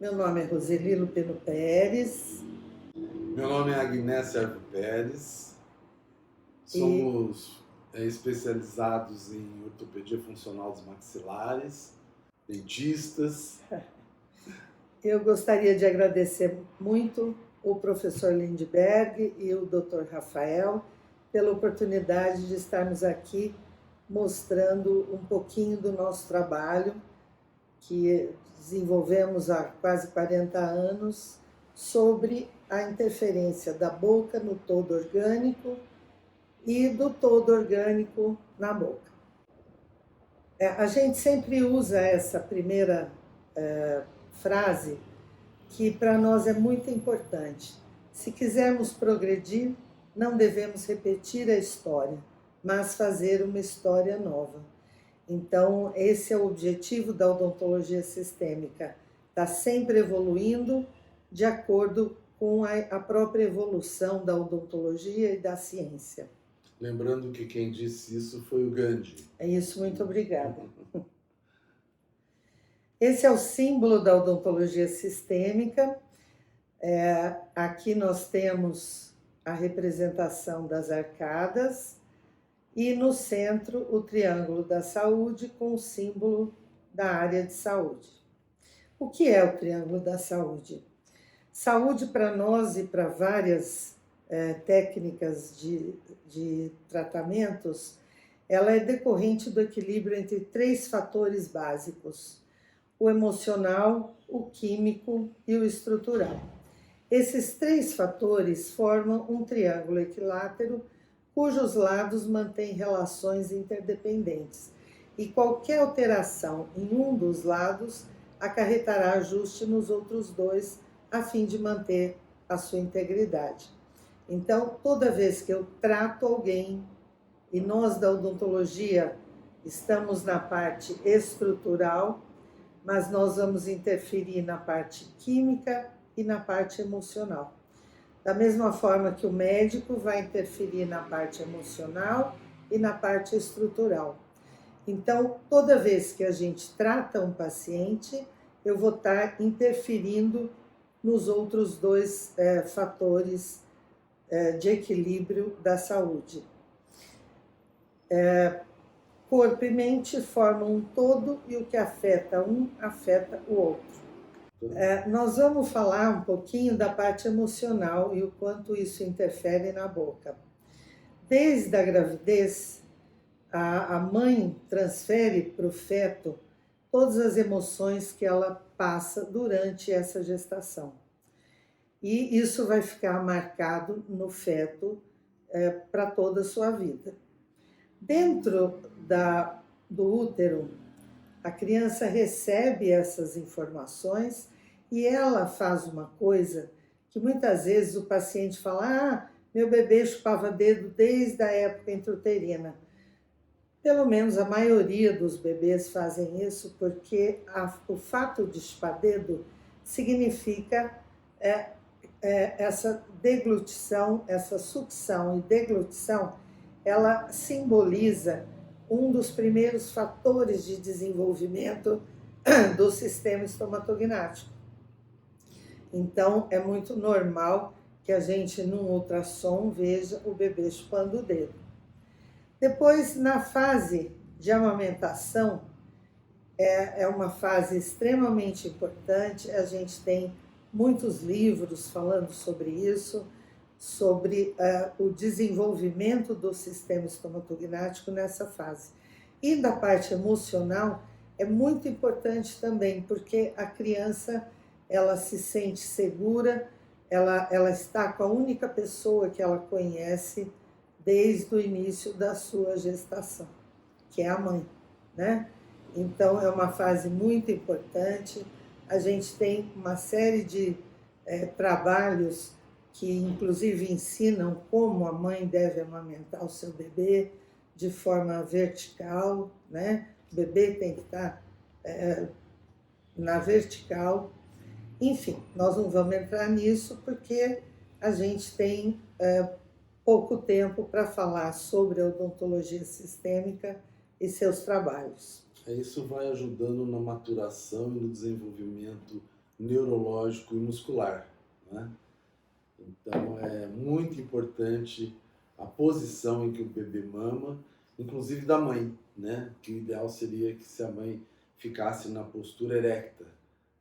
Meu nome é Roseli Lupino Pérez Meu nome é Agnés Servo Pérez, e somos especializados em ortopedia funcional dos maxilares, dentistas. eu gostaria de agradecer muito o professor Lindbergh e o Dr. Rafael pela oportunidade de estarmos aqui mostrando um pouquinho do nosso trabalho que desenvolvemos há quase 40 anos sobre a interferência da boca no todo orgânico e do todo orgânico na boca. A gente sempre usa essa primeira frase que para nós é muito importante. Se quisermos progredir, não devemos repetir a história, mas fazer uma história nova. Então, esse é o objetivo da odontologia sistêmica, está sempre evoluindo de acordo com a própria evolução da odontologia e da ciência. Lembrando que quem disse isso foi o Gandhi. É isso, muito obrigada. Esse é o símbolo da odontologia sistêmica. Aqui nós temos a representação das arcadas e no centro o triângulo da saúde com o símbolo da área de saúde. O que é o triângulo da saúde? Saúde para nós e para várias técnicas de tratamentos, ela é decorrente do equilíbrio entre 3 fatores básicos: o emocional, o químico e o estrutural. Esses 3 fatores formam um triângulo equilátero cujos lados mantêm relações interdependentes, e qualquer alteração em um dos lados acarretará ajuste nos outros 2, a fim de manter a sua integridade. Então, toda vez que eu trato alguém, e nós da odontologia estamos na parte estrutural, mas nós vamos interferir na parte química e na parte emocional. Da mesma forma que o médico vai interferir na parte emocional e na parte estrutural. Então, toda vez que a gente trata um paciente, eu vou estar interferindo nos outros 2 fatores de equilíbrio da saúde. Corpo e mente formam um todo e o que afeta um, afeta o outro. Nós vamos falar um pouquinho da parte emocional e o quanto isso interfere na boca. Desde a gravidez, a mãe transfere para o feto todas as emoções que ela passa durante essa gestação. E isso vai ficar marcado no feto para toda a sua vida. Dentro do útero, a criança recebe essas informações e ela faz uma coisa que muitas vezes o paciente fala: meu bebê chupava dedo desde a época intrauterina. Pelo menos a maioria dos bebês fazem isso porque o fato de chupar dedo significa essa deglutição, essa sucção e deglutição, ela simboliza um dos primeiros fatores de desenvolvimento do sistema estomatognático. Então, é muito normal que a gente, num ultrassom, veja o bebê chupando o dedo. Depois, na fase de amamentação, é uma fase extremamente importante. A gente tem muitos livros falando sobre isso, sobre o desenvolvimento do sistema estomatognático nessa fase. E da parte emocional, é muito importante também, porque a criança, ela se sente segura, ela está com a única pessoa que ela conhece desde o início da sua gestação, que é a mãe, né? Então, é uma fase muito importante. A gente tem uma série de trabalhos que, inclusive, ensinam como a mãe deve amamentar o seu bebê de forma vertical, né? O bebê tem que estar na vertical. Enfim, nós não vamos entrar nisso porque a gente tem pouco tempo para falar sobre a odontologia sistêmica e seus trabalhos. Isso vai ajudando na maturação e no desenvolvimento neurológico e muscular, né? Então é muito importante a posição em que o bebê mama, inclusive da mãe, né? Que o ideal seria que se a mãe ficasse na postura erecta,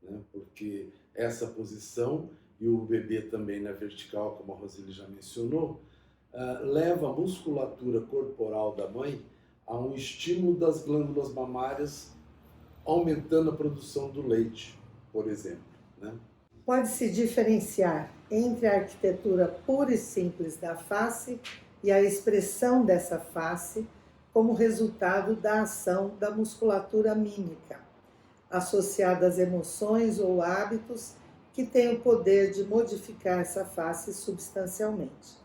né? Porque essa posição e o bebê também na vertical, como a Roseli já mencionou, leva a musculatura corporal da mãe a um estímulo das glândulas mamárias, aumentando a produção do leite, por exemplo, né? Pode-se diferenciar entre a arquitetura pura e simples da face e a expressão dessa face como resultado da ação da musculatura mímica, associada às emoções ou hábitos que têm o poder de modificar essa face substancialmente.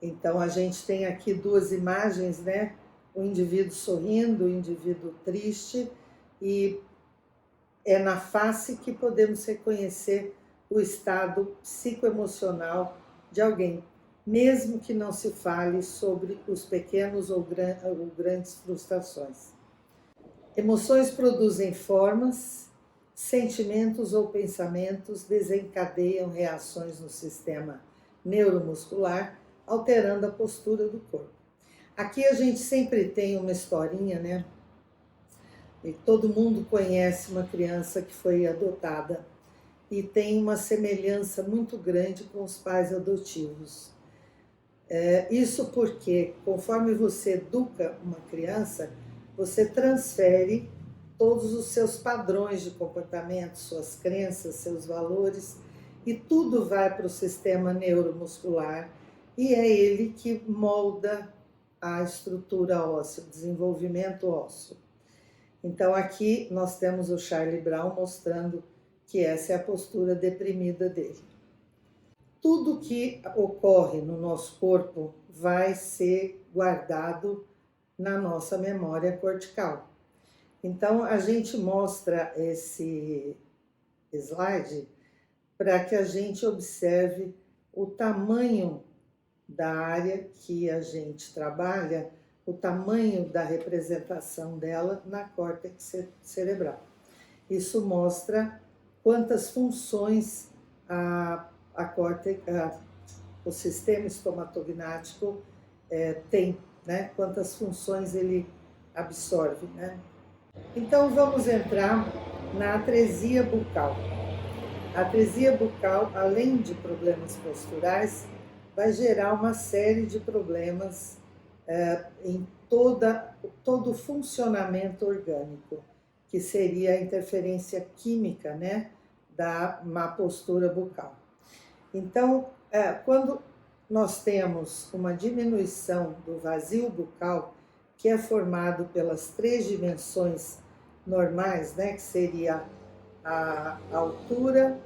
Então, a gente tem aqui duas imagens, né? O indivíduo sorrindo, o indivíduo triste, e é na face que podemos reconhecer o estado psicoemocional de alguém, mesmo que não se fale sobre os pequenos ou grandes frustrações. Emoções produzem formas, sentimentos ou pensamentos desencadeiam reações no sistema neuromuscular, alterando a postura do corpo. Aqui a gente sempre tem uma historinha, né? E todo mundo conhece uma criança que foi adotada e tem uma semelhança muito grande com os pais adotivos. Isso porque, conforme você educa uma criança, você transfere todos os seus padrões de comportamento, suas crenças, seus valores, e tudo vai para o sistema neuromuscular, e é ele que molda a estrutura óssea, o desenvolvimento ósseo. Então aqui nós temos o Charlie Brown mostrando que essa é a postura deprimida dele. Tudo que ocorre no nosso corpo vai ser guardado na nossa memória cortical. Então a gente mostra esse slide para que a gente observe o tamanho da área que a gente trabalha, o tamanho da representação dela na córtex cerebral. Isso mostra quantas funções o sistema estomatognático tem, né? Quantas funções ele absorve, né? Então vamos entrar na atresia bucal. A atresia bucal, além de problemas posturais, vai gerar uma série de problemas em todo o funcionamento orgânico, que seria a interferência química, né, da má postura bucal. Então, quando nós temos uma diminuição do vazio bucal, que é formado pelas 3 dimensões normais, né, que seria a altura,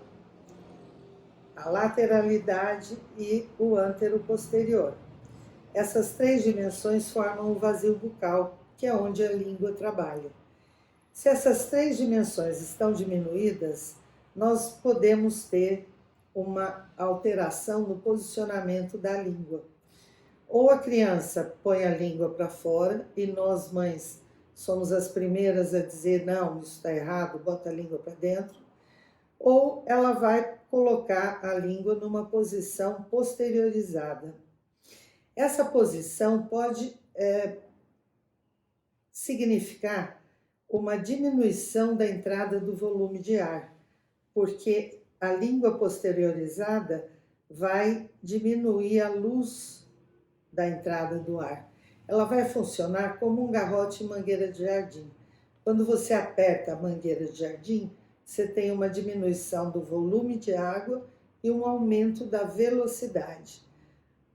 a lateralidade e o antero-posterior. Essas 3 dimensões formam o vazio bucal, que é onde a língua trabalha. Se essas 3 dimensões estão diminuídas, nós podemos ter uma alteração no posicionamento da língua. Ou a criança põe a língua para fora, e nós, mães, somos as primeiras a dizer, não, isso está errado, bota a língua para dentro. Ou ela vai colocar a língua numa posição posteriorizada. Essa posição pode significar uma diminuição da entrada do volume de ar, porque a língua posteriorizada vai diminuir a luz da entrada do ar. Ela vai funcionar como um garrote em mangueira de jardim. Quando você aperta a mangueira de jardim, você tem uma diminuição do volume de água e um aumento da velocidade.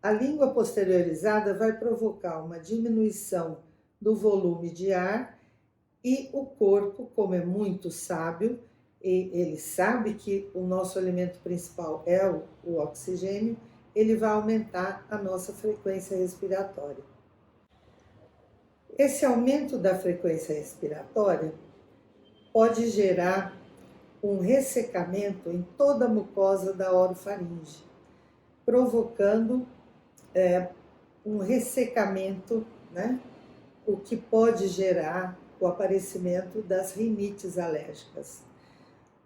A língua posteriorizada vai provocar uma diminuição do volume de ar, e o corpo, como é muito sábio, e ele sabe que o nosso alimento principal é o oxigênio, ele vai aumentar a nossa frequência respiratória. Esse aumento da frequência respiratória pode gerar um ressecamento em toda a mucosa da orofaringe, provocando um ressecamento, né? O que pode gerar o aparecimento das rinites alérgicas.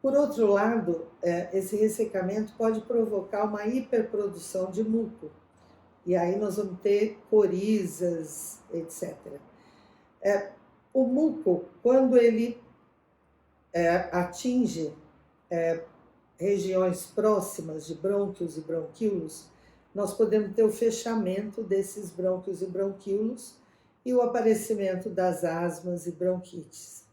Por outro lado, esse ressecamento pode provocar uma hiperprodução de muco, e aí nós vamos ter corizas, etc. O muco, quando ele atinge regiões próximas de brônquios e bronquíolos, nós podemos ter o fechamento desses brônquios e bronquíolos e o aparecimento das asmas e bronquites.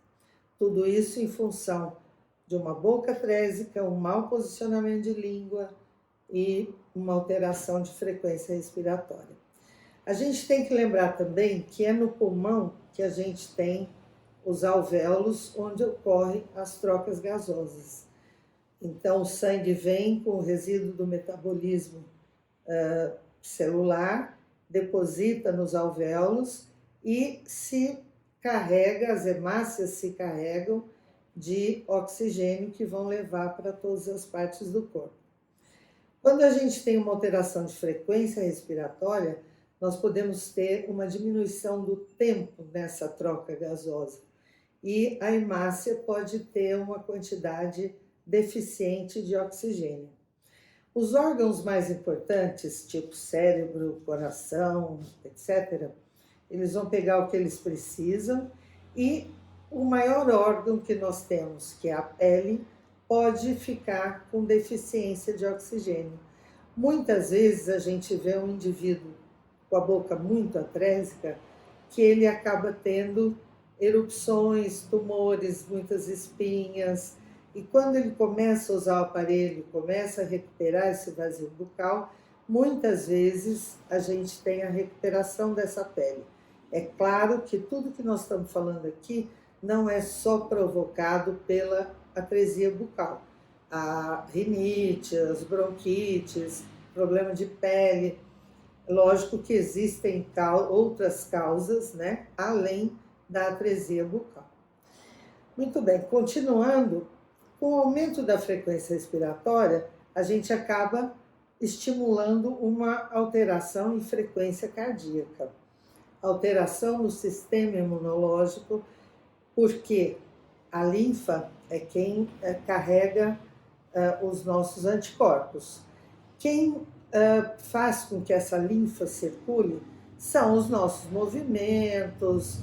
Tudo isso em função de uma boca trésica, um mau posicionamento de língua e uma alteração de frequência respiratória. A gente tem que lembrar também que é no pulmão que a gente tem os alvéolos, onde ocorrem as trocas gasosas. Então, o sangue vem com o resíduo do metabolismo celular, deposita nos alvéolos e se carrega, as hemácias se carregam de oxigênio que vão levar para todas as partes do corpo. Quando a gente tem uma alteração de frequência respiratória, nós podemos ter uma diminuição do tempo nessa troca gasosa e a hemácia pode ter uma quantidade deficiente de oxigênio. Os órgãos mais importantes, tipo cérebro, coração, etc., eles vão pegar o que eles precisam e o maior órgão que nós temos, que é a pele, pode ficar com deficiência de oxigênio. Muitas vezes a gente vê um indivíduo com a boca muito atrésica que ele acaba tendo erupções, tumores, muitas espinhas, e quando ele começa a usar o aparelho, começa a recuperar esse vazio bucal, muitas vezes a gente tem a recuperação dessa pele. É claro que tudo que nós estamos falando aqui não é só provocado pela atresia bucal. A rinite, as bronquites, problema de pele, lógico que existem outras causas, né, além da atresia bucal. Muito bem, continuando, com o aumento da frequência respiratória, a gente acaba estimulando uma alteração em frequência cardíaca, alteração no sistema imunológico, porque a linfa é quem carrega os nossos anticorpos. Quem faz com que essa linfa circule são os nossos movimentos,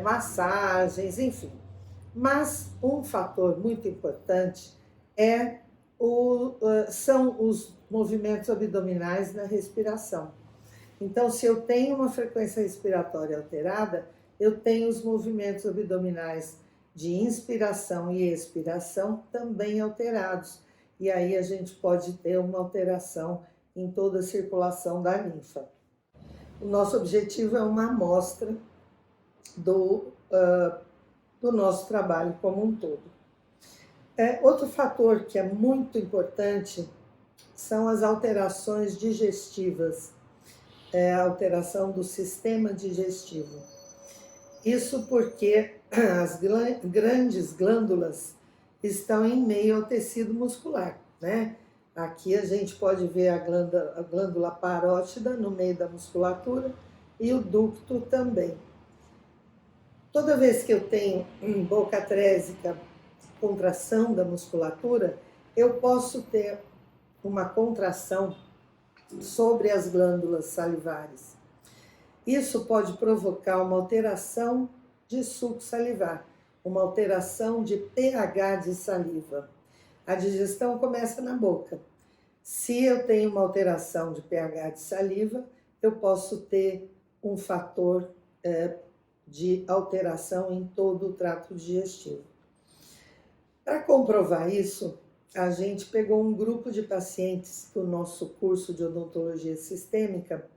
massagens, enfim. Mas um fator muito importante são os movimentos abdominais na respiração. Então, se eu tenho uma frequência respiratória alterada, eu tenho os movimentos abdominais de inspiração e expiração também alterados. E aí a gente pode ter uma alteração em toda a circulação da linfa. O nosso objetivo é uma amostra do nosso trabalho como um todo. Outro fator que é muito importante são as alterações digestivas, a alteração do sistema digestivo. Isso porque as grandes glândulas estão em meio ao tecido muscular, né? Aqui a gente pode ver a glândula parótida no meio da musculatura e o ducto também. Toda vez que eu tenho boca trésica, contração da musculatura, eu posso ter uma contração sobre as glândulas salivares. Isso pode provocar uma alteração de suco salivar, uma alteração de pH de saliva. A digestão começa na boca. Se eu tenho uma alteração de pH de saliva, eu posso ter um fator de alteração em todo o trato digestivo. Para comprovar isso, a gente pegou um grupo de pacientes do nosso curso de odontologia sistêmica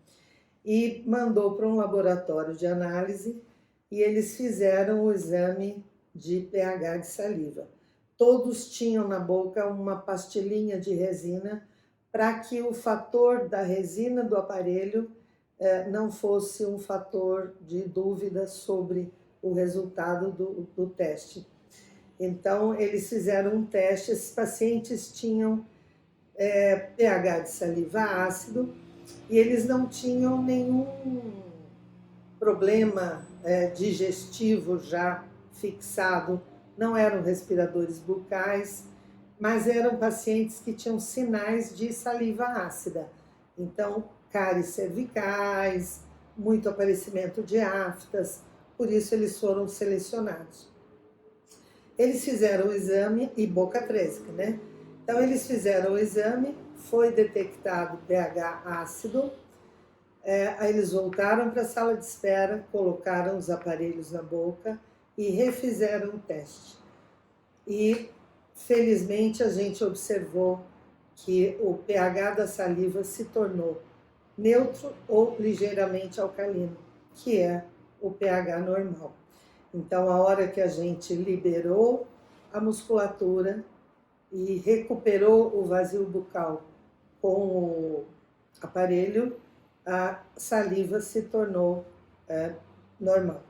e mandou para um laboratório de análise e eles fizeram o exame de pH de saliva. Todos tinham na boca uma pastilhinha de resina para que o fator da resina do aparelho não fosse um fator de dúvida sobre o resultado do teste. Então, eles fizeram um teste, esses pacientes tinham pH de saliva ácido e eles não tinham nenhum problema digestivo já fixado não eram respiradores bucais, mas eram pacientes que tinham sinais de saliva ácida. Então, cáries cervicais, muito aparecimento de aftas, por isso eles foram selecionados. Eles fizeram o exame, e boca trésica, né? Então, eles fizeram o exame, foi detectado pH ácido, aí eles voltaram para a sala de espera, colocaram os aparelhos na boca e refizeram o teste. E, felizmente, a gente observou que o pH da saliva se tornou neutro ou ligeiramente alcalino, que é o pH normal. Então, a hora que a gente liberou a musculatura e recuperou o vazio bucal com o aparelho, a saliva se tornou normal.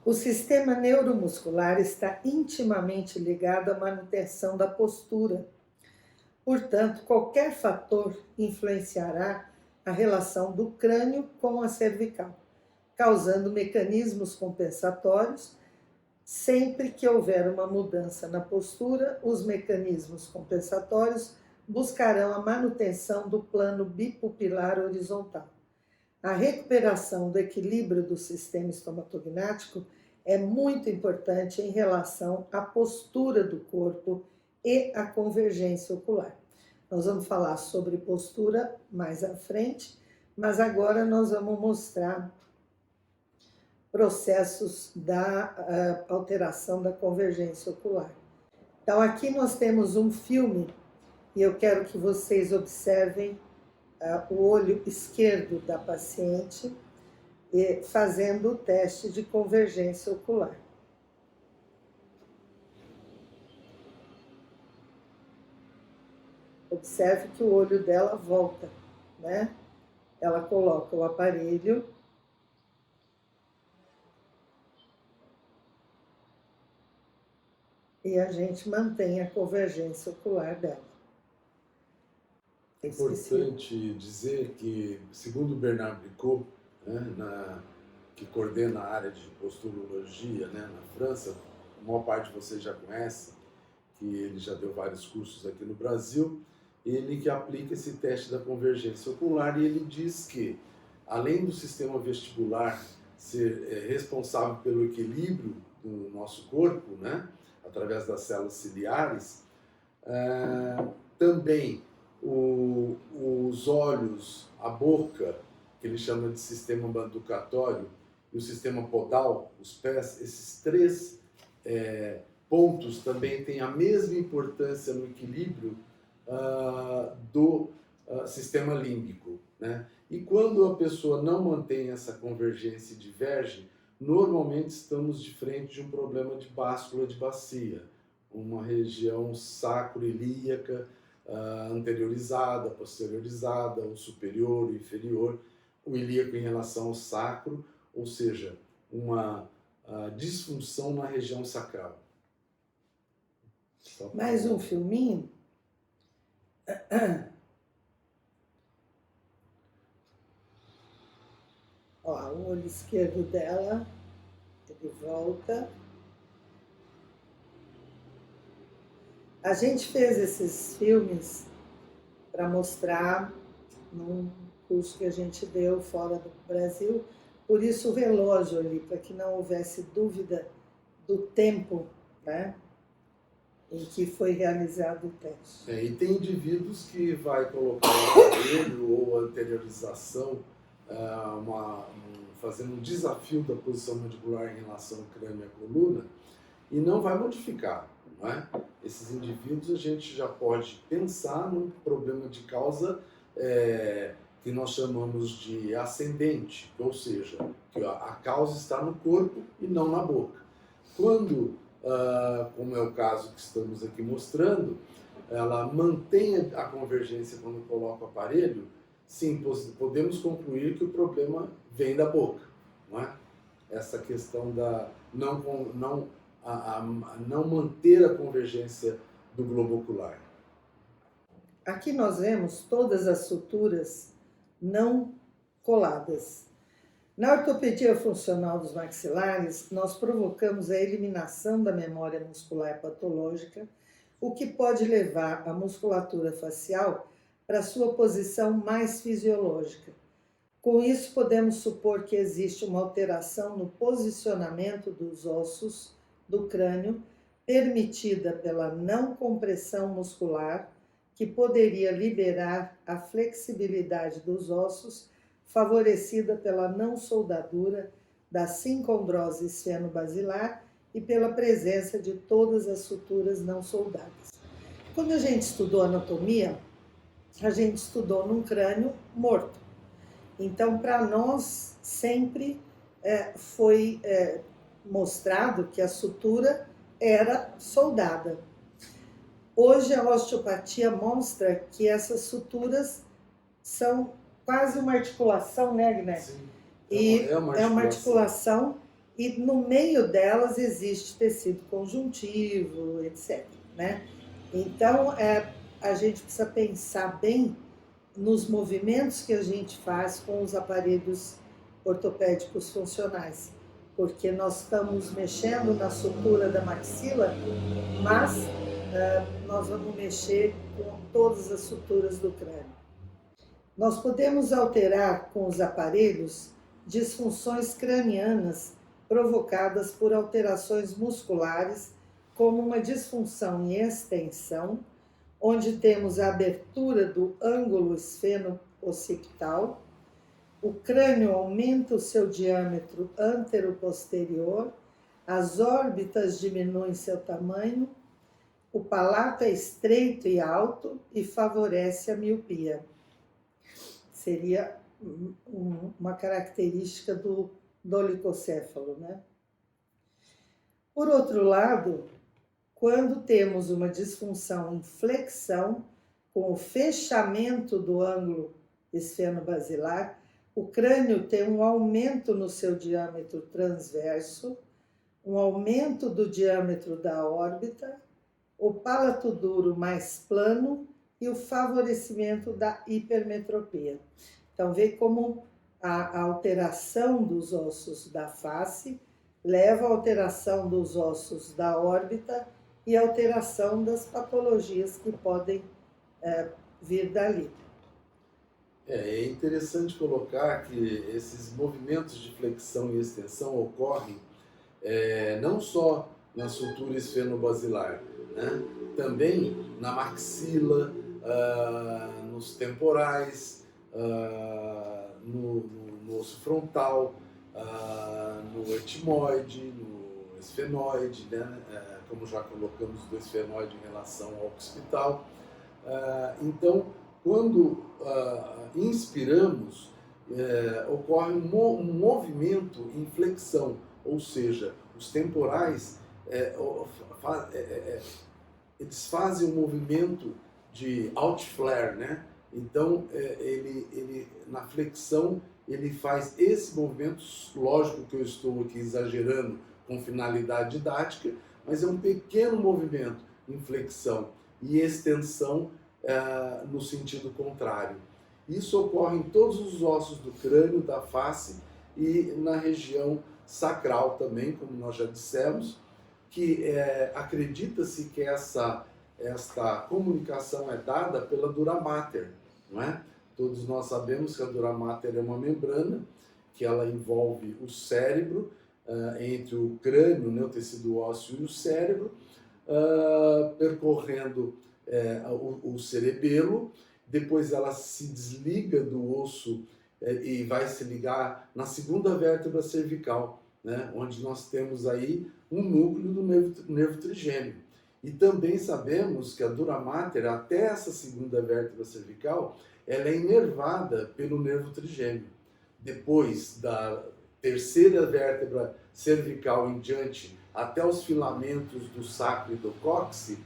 O sistema neuromuscular está intimamente ligado à manutenção da postura. Portanto, qualquer fator influenciará a relação do crânio com a cervical, causando mecanismos compensatórios. Sempre que houver uma mudança na postura, os mecanismos compensatórios buscarão a manutenção do plano bipupilar horizontal. A recuperação do equilíbrio do sistema estomatognático é muito importante em relação à postura do corpo e à convergência ocular. Nós vamos falar sobre postura mais à frente, mas agora nós vamos mostrar processos da alteração da convergência ocular. Então, aqui nós temos um filme e eu quero que vocês observem o olho esquerdo da paciente fazendo o teste de convergência ocular. Observe que o olho dela volta, né? Ela coloca o aparelho e a gente mantém a convergência ocular dela. É importante dizer que, segundo Bernard Bricot, né, que coordena a área de posturologia, né, na França, a maior parte de vocês já conhece, que ele já deu vários cursos aqui no Brasil, ele que aplica esse teste da convergência ocular e ele diz que, além do sistema vestibular ser responsável pelo equilíbrio do nosso corpo, né, através das células ciliares, também os olhos, a boca, que ele chama de sistema manducatório, e o sistema podal, os pés, esses três pontos também têm a mesma importância no equilíbrio do sistema límbico, né? E quando a pessoa não mantém essa convergência e diverge, normalmente estamos de frente de um problema de báscula de bacia, uma região sacroiliaca, anteriorizada, posteriorizada, o superior, o inferior, o ilíaco em relação ao sacro, ou seja, uma disfunção na região sacral. Mais um filminho. Ó, o olho esquerdo dela, ele volta. A gente fez esses filmes para mostrar num curso que a gente deu fora do Brasil, por isso o relógio ali, para que não houvesse dúvida do tempo, né, em que foi realizado o teste. E tem indivíduos que vai colocar o aparelho ou a anteriorização, fazendo um desafio da posição mandibular em relação ao crânio e à coluna, e não vai modificar. Não é? Esses indivíduos a gente já pode pensar num problema de causa que nós chamamos de ascendente, ou seja, que a causa está no corpo e não na boca. Quando, como é o caso que estamos aqui mostrando, ela mantém a convergência quando coloca o aparelho, sim, podemos concluir que o problema vem da boca, não é? Essa questão da não manter a convergência do globo ocular. Aqui nós vemos todas as suturas não coladas. Na ortopedia funcional dos maxilares, nós provocamos a eliminação da memória muscular patológica, o que pode levar a musculatura facial para sua posição mais fisiológica. Com isso, podemos supor que existe uma alteração no posicionamento dos ossos do crânio, permitida pela não compressão muscular, que poderia liberar a flexibilidade dos ossos, favorecida pela não soldadura da sincondrose esfenobasilar e pela presença de todas as suturas não soldadas. Quando a gente estudou anatomia, a gente estudou num crânio morto. Então, para nós, sempre foi mostrado que a sutura era soldada. Hoje, a osteopatia mostra que essas suturas são quase uma articulação, né, Agnes? Sim. É uma articulação, e no meio delas existe tecido conjuntivo, etc. Né? Então, a gente precisa pensar bem nos movimentos que a gente faz com os aparelhos ortopédicos funcionais, porque nós estamos mexendo na sutura da maxila, mas nós vamos mexer com todas as suturas do crânio. Nós podemos alterar com os aparelhos disfunções cranianas provocadas por alterações musculares, como uma disfunção em extensão, onde temos a abertura do ângulo esfeno-occipital, o crânio aumenta o seu diâmetro antero-posterior, as órbitas diminuem seu tamanho, o palato é estreito e alto e favorece a miopia. Seria uma característica do dolicocéfalo, né? Por outro lado, quando temos uma disfunção em flexão, com o fechamento do ângulo esfenobasilar, o crânio tem um aumento no seu diâmetro transverso, um aumento do diâmetro da órbita, o palato duro mais plano e o favorecimento da hipermetropia. Então, vê como a alteração dos ossos da face leva à alteração dos ossos da órbita e alteração das patologias que podem vir dali. É interessante colocar que esses movimentos de flexão e extensão ocorrem não só na sutura esfenobasilar, né? Também na maxila, nos temporais, no osso frontal, no etimoide, no esfenoide, né? Como já colocamos do esfenoide em relação ao occipital. Então, quando inspiramos, ocorre um movimento em flexão, ou seja, os temporais eles fazem um movimento de outflare, né? Então, ele na flexão ele faz esse movimento, lógico que eu estou aqui exagerando com finalidade didática, mas é um pequeno movimento em flexão e extensão no sentido contrário. Isso ocorre em todos os ossos do crânio, da face e na região sacral também, como nós já dissemos, que acredita-se que esta comunicação é dada pela dura mater, não é? Todos nós sabemos que a dura mater é uma membrana que ela envolve o cérebro, entre o crânio, né, o tecido ósseo e o cérebro, percorrendo o cerebelo, depois ela se desliga do osso e vai se ligar na segunda vértebra cervical, né, onde nós temos aí um núcleo do nervo trigêmeo. E também sabemos que a dura mater, até essa segunda vértebra cervical, ela é inervada pelo nervo trigêmeo. Depois da terceira vértebra cervical em diante, até os filamentos do sacro e do cóccix,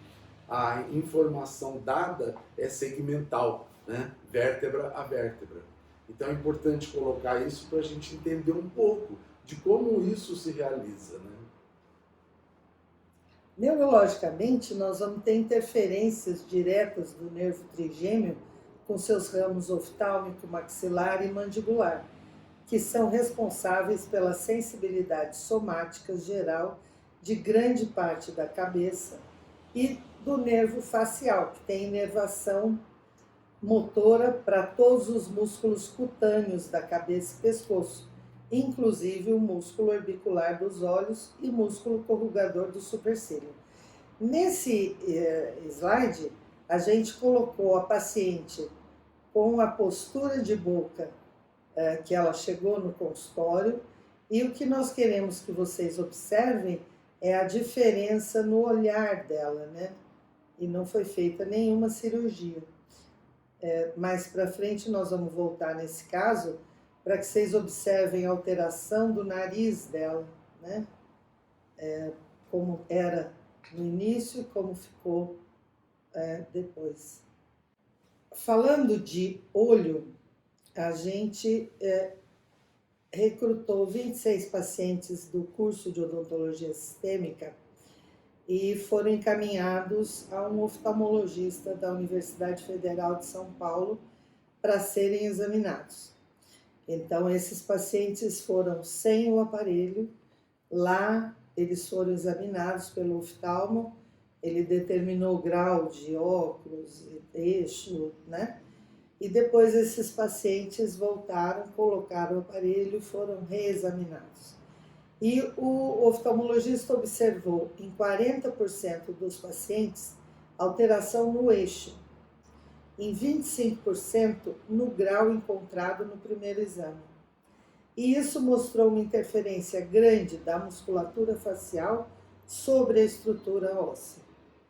a informação dada é segmental, né? Vértebra a vértebra. Então é importante colocar isso para a gente entender um pouco de como isso se realiza, né? Neurologicamente, nós vamos ter interferências diretas do nervo trigêmeo com seus ramos oftálmico, maxilar e mandibular. que são responsáveis pela sensibilidade somática geral de grande parte da cabeça e do nervo facial, que tem inervação motora para todos os músculos cutâneos da cabeça e pescoço, inclusive o músculo orbicular dos olhos e músculo corrugador do supercílio. Nesse slide, a gente colocou a paciente com a postura de boca que ela chegou no consultório, e o que nós queremos que vocês observem é a diferença no olhar dela, né? E não foi feita nenhuma cirurgia. Mais para frente nós vamos voltar nesse caso para que vocês observem a alteração do nariz dela, né? Como era no início e como ficou depois. Falando de olho, a gente recrutou 26 pacientes do curso de odontologia sistêmica e foram encaminhados a um oftalmologista da Universidade Federal de São Paulo para serem examinados. Então, esses pacientes foram sem o aparelho, lá eles foram examinados pelo oftalmo, ele determinou o grau de óculos, eixo, né? E depois esses pacientes voltaram, colocaram o aparelho e foram reexaminados. E o oftalmologista observou em 40% dos pacientes alteração no eixo, em 25% no grau encontrado no primeiro exame. E isso mostrou uma interferência grande da musculatura facial sobre a estrutura óssea,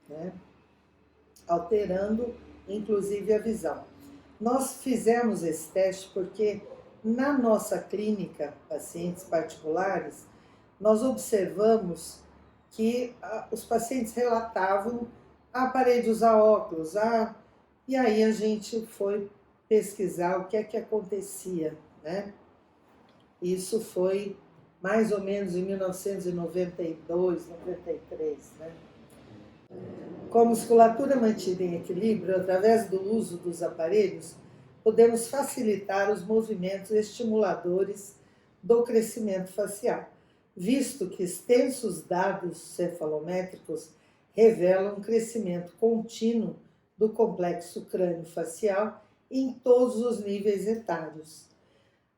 né? Alterando inclusive a visão. Nós fizemos esse teste porque na nossa clínica, pacientes particulares, nós observamos que os pacientes relatavam, parei de usar óculos, e aí a gente foi pesquisar o que é que acontecia, né? Isso foi mais ou menos em 1992, 93, né? Com a musculatura mantida em equilíbrio, através do uso dos aparelhos, podemos facilitar os movimentos estimuladores do crescimento facial, visto que extensos dados cefalométricos revelam um crescimento contínuo do complexo crânio-facial em todos os níveis etários.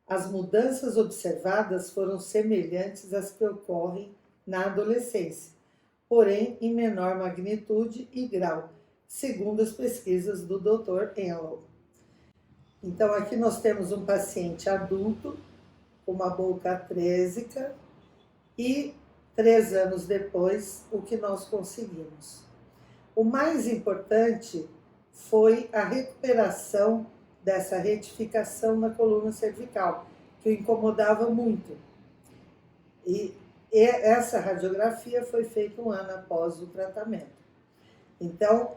As mudanças observadas foram semelhantes às que ocorrem na adolescência, porém em menor magnitude e grau, segundo as pesquisas do Dr. Enlow. Então, aqui nós temos um paciente adulto com uma boca atrésica e 3 anos depois, o que nós conseguimos. O mais importante foi a recuperação dessa retificação na coluna cervical, que o incomodava muito. E essa radiografia foi feita 1 ano após o tratamento. Então,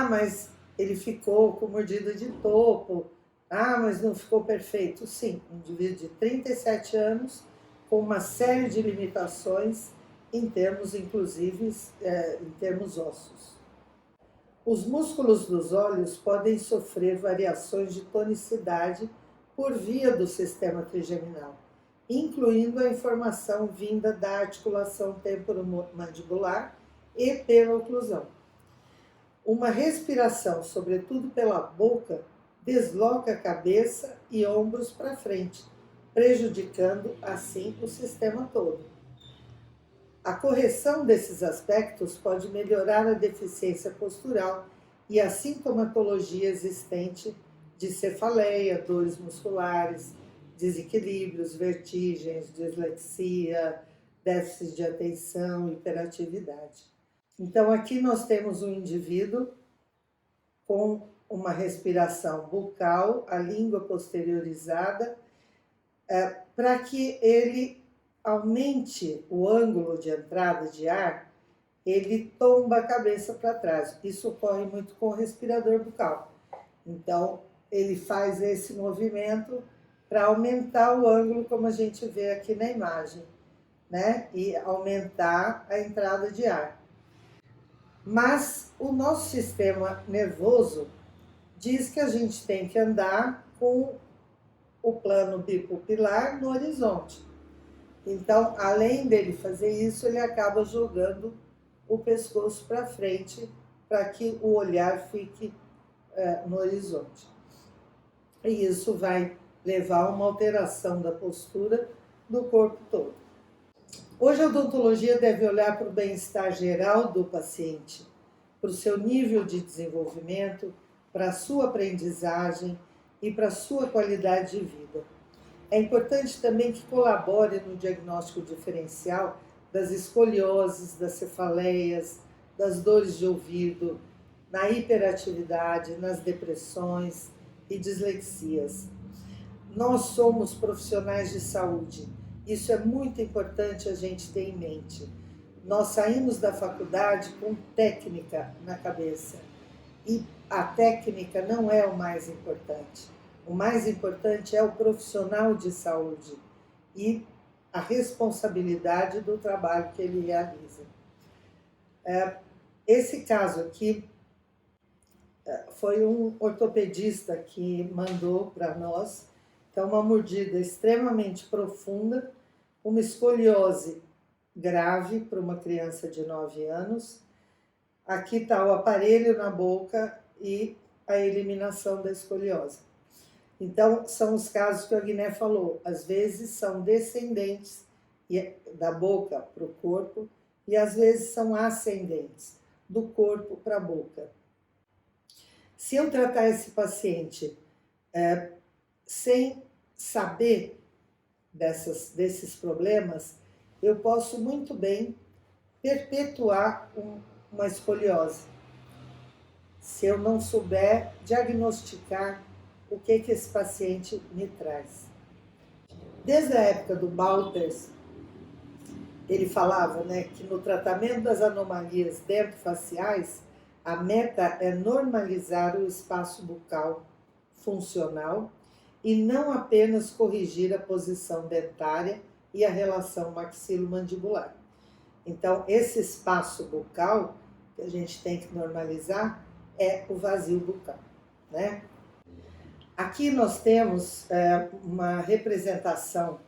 mas ele ficou com mordida de topo, mas não ficou perfeito. Sim, um indivíduo de 37 anos, com uma série de limitações em termos, inclusive, em termos ósseos. Os músculos dos olhos podem sofrer variações de tonicidade por via do sistema trigeminal, incluindo a informação vinda da articulação temporomandibular e pela oclusão. Uma respiração, sobretudo pela boca, desloca a cabeça e ombros para frente, prejudicando assim o sistema todo. A correção desses aspectos pode melhorar a deficiência postural e a sintomatologia existente de cefaleia, dores musculares, desequilíbrios, vertigens, dislexia, déficit de atenção, hiperatividade. Então, aqui nós temos um indivíduo com uma respiração bucal, a língua posteriorizada, para que ele aumente o ângulo de entrada de ar, ele tomba a cabeça para trás. Isso ocorre muito com o respirador bucal. Então, ele faz esse movimento para aumentar o ângulo, como a gente vê aqui na imagem, né? E aumentar a entrada de ar. Mas o nosso sistema nervoso diz que a gente tem que andar com o plano bipupilar no horizonte. Então, além dele fazer isso, ele acaba jogando o pescoço para frente para que o olhar fique no horizonte. E isso vai levar a uma alteração da postura do corpo todo. Hoje a odontologia deve olhar para o bem-estar geral do paciente, para o seu nível de desenvolvimento, para a sua aprendizagem e para a sua qualidade de vida. É importante também que colabore no diagnóstico diferencial das escolioses, das cefaleias, das dores de ouvido, na hiperatividade, nas depressões e dislexias. Nós somos profissionais de saúde. Isso é muito importante a gente ter em mente. Nós saímos da faculdade com técnica na cabeça. E a técnica não é o mais importante. O mais importante é o profissional de saúde e a responsabilidade do trabalho que ele realiza. Esse caso aqui foi um ortopedista que mandou para nós. Então, uma mordida extremamente profunda, uma escoliose grave para uma criança de 9 anos. Aqui está o aparelho na boca e a eliminação da escoliose. Então, são os casos que o Agné falou. Às vezes são descendentes da boca para o corpo e às vezes são ascendentes, do corpo para a boca. Se eu tratar esse paciente sem saber desses problemas, eu posso muito bem perpetuar uma escoliose. Se eu não souber diagnosticar o que esse paciente me traz. Desde a época do Balters, ele falava, né, que no tratamento das anomalias dentofaciais, a meta é normalizar o espaço bucal funcional e não apenas corrigir a posição dentária e a relação maxilo-mandibular. Então, esse espaço bucal que a gente tem que normalizar é o vazio bucal, né? Aqui nós temos uma representação,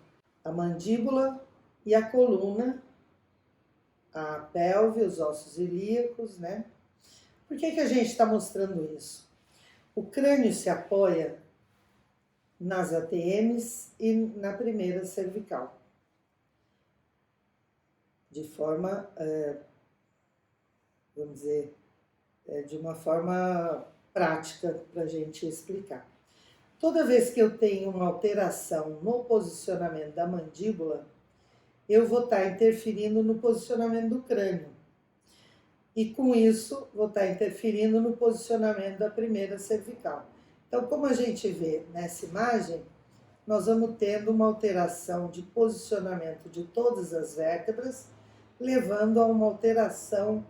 a mandíbula e a coluna, a pelve, os ossos ilíacos, né? Por que a gente está mostrando isso? O crânio se apoia nas ATMs e na primeira cervical, de forma, vamos dizer, de uma forma prática para a gente explicar. Toda vez que eu tenho uma alteração no posicionamento da mandíbula, eu vou estar interferindo no posicionamento do crânio. E com isso, vou estar interferindo no posicionamento da primeira cervical. Então, como a gente vê nessa imagem, nós vamos tendo uma alteração de posicionamento de todas as vértebras, levando a uma alteração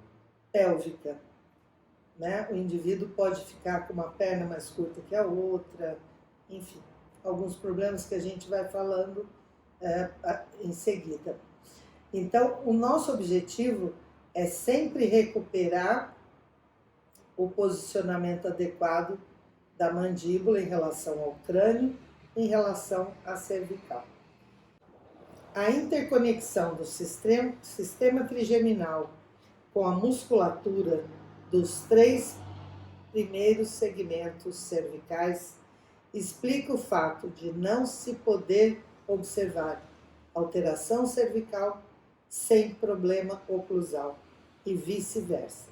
pélvica, né? O indivíduo pode ficar com uma perna mais curta que a outra, enfim, alguns problemas que a gente vai falando em seguida. Então, o nosso objetivo é sempre recuperar o posicionamento adequado da mandíbula em relação ao crânio, em relação à cervical. A interconexão do sistema trigeminal com a musculatura dos 3 primeiros segmentos cervicais explica o fato de não se poder observar alteração cervical sem problema oclusal e vice-versa.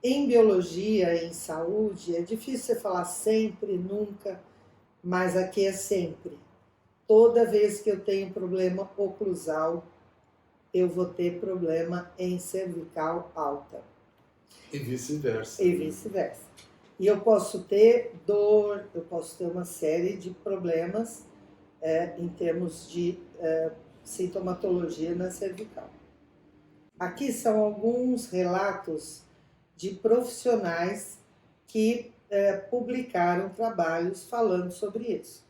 Em biologia e em saúde é difícil você falar sempre, nunca, mas aqui é sempre. Toda vez que eu tenho problema oclusal, eu vou ter problema em cervical alta. E vice-versa. E vice-versa. E eu posso ter dor, eu posso ter uma série de problemas em termos de sintomatologia na cervical. Aqui são alguns relatos de profissionais que publicaram trabalhos falando sobre isso.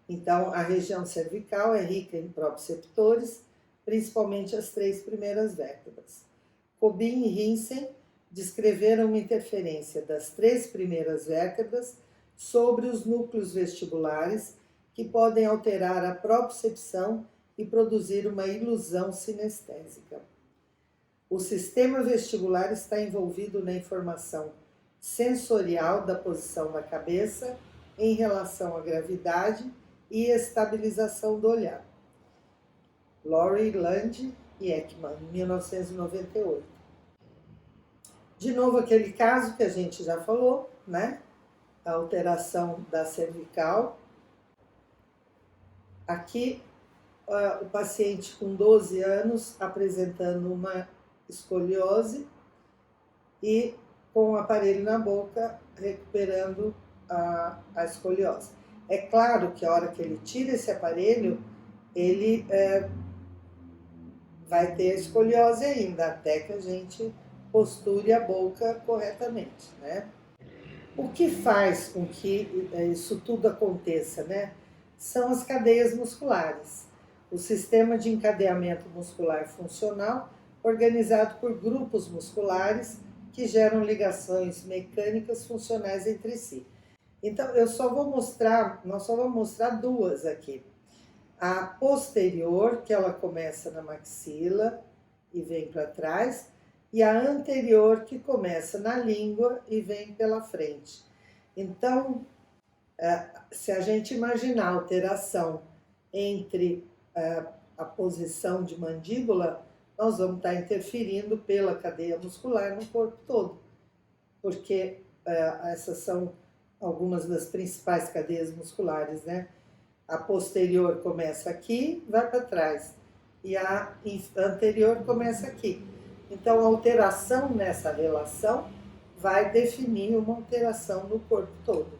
Então, a região cervical é rica em proprioceptores, principalmente as 3 primeiras vértebras. Cobin e Hinsen descreveram uma interferência das 3 primeiras vértebras sobre os núcleos vestibulares que podem alterar a propriocepção e produzir uma ilusão sinestésica. O sistema vestibular está envolvido na informação sensorial da posição da cabeça em relação à gravidade e estabilização do olhar. Lori, Land e Ekman, 1998. De novo, aquele caso que a gente já falou, né? A alteração da cervical. Aqui, o paciente com 12 anos apresentando uma escoliose e com o aparelho na boca recuperando a escoliose. É claro que a hora que ele tira esse aparelho, ele vai ter escoliose ainda, até que a gente posture a boca corretamente, né? O que faz com que isso tudo aconteça, né? São as cadeias musculares. O sistema de encadeamento muscular funcional, organizado por grupos musculares que geram ligações mecânicas funcionais entre si. Então, nós só vamos mostrar duas aqui. A posterior, que ela começa na maxila e vem para trás, e a anterior, que começa na língua e vem pela frente. Então, se a gente imaginar a alteração entre a posição de mandíbula, nós vamos estar interferindo pela cadeia muscular no corpo todo, porque essas são algumas das principais cadeias musculares, né? A posterior começa aqui, vai para trás, e a anterior começa aqui. Então, a alteração nessa relação vai definir uma alteração no corpo todo.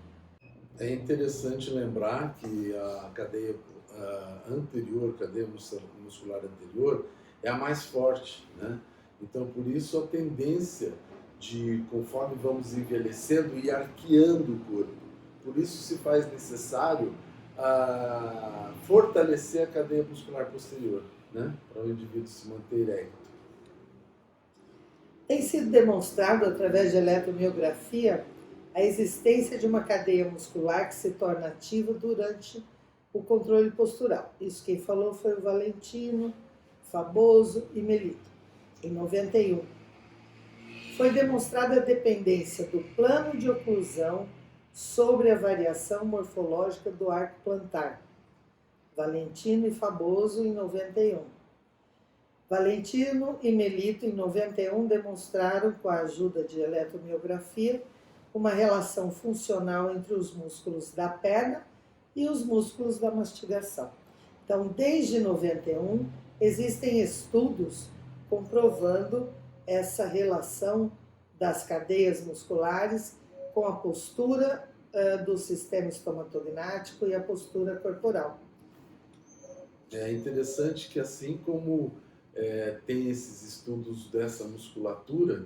É interessante lembrar que a cadeia anterior, cadeia muscular anterior, é a mais forte, né? Então, por isso, a tendência de, conforme vamos envelhecendo, ir arqueando o corpo. Por isso, se faz necessário fortalecer a cadeia muscular posterior, né? Para o indivíduo se manter erecto. Tem sido demonstrado, através de eletromiografia, a existência de uma cadeia muscular que se torna ativa durante o controle postural. Isso quem falou foi o Valentino, Faboso e Melito, em 91. Foi demonstrada a dependência do plano de oclusão sobre a variação morfológica do arco plantar. Valentino e Faboso, em 91. Valentino e Melito, em 91, demonstraram, com a ajuda de eletromiografia, uma relação funcional entre os músculos da perna e os músculos da mastigação. Então, desde 91, existem estudos comprovando essa relação das cadeias musculares com a postura do sistema estomatognático e a postura corporal. É interessante que, assim como tem esses estudos dessa musculatura,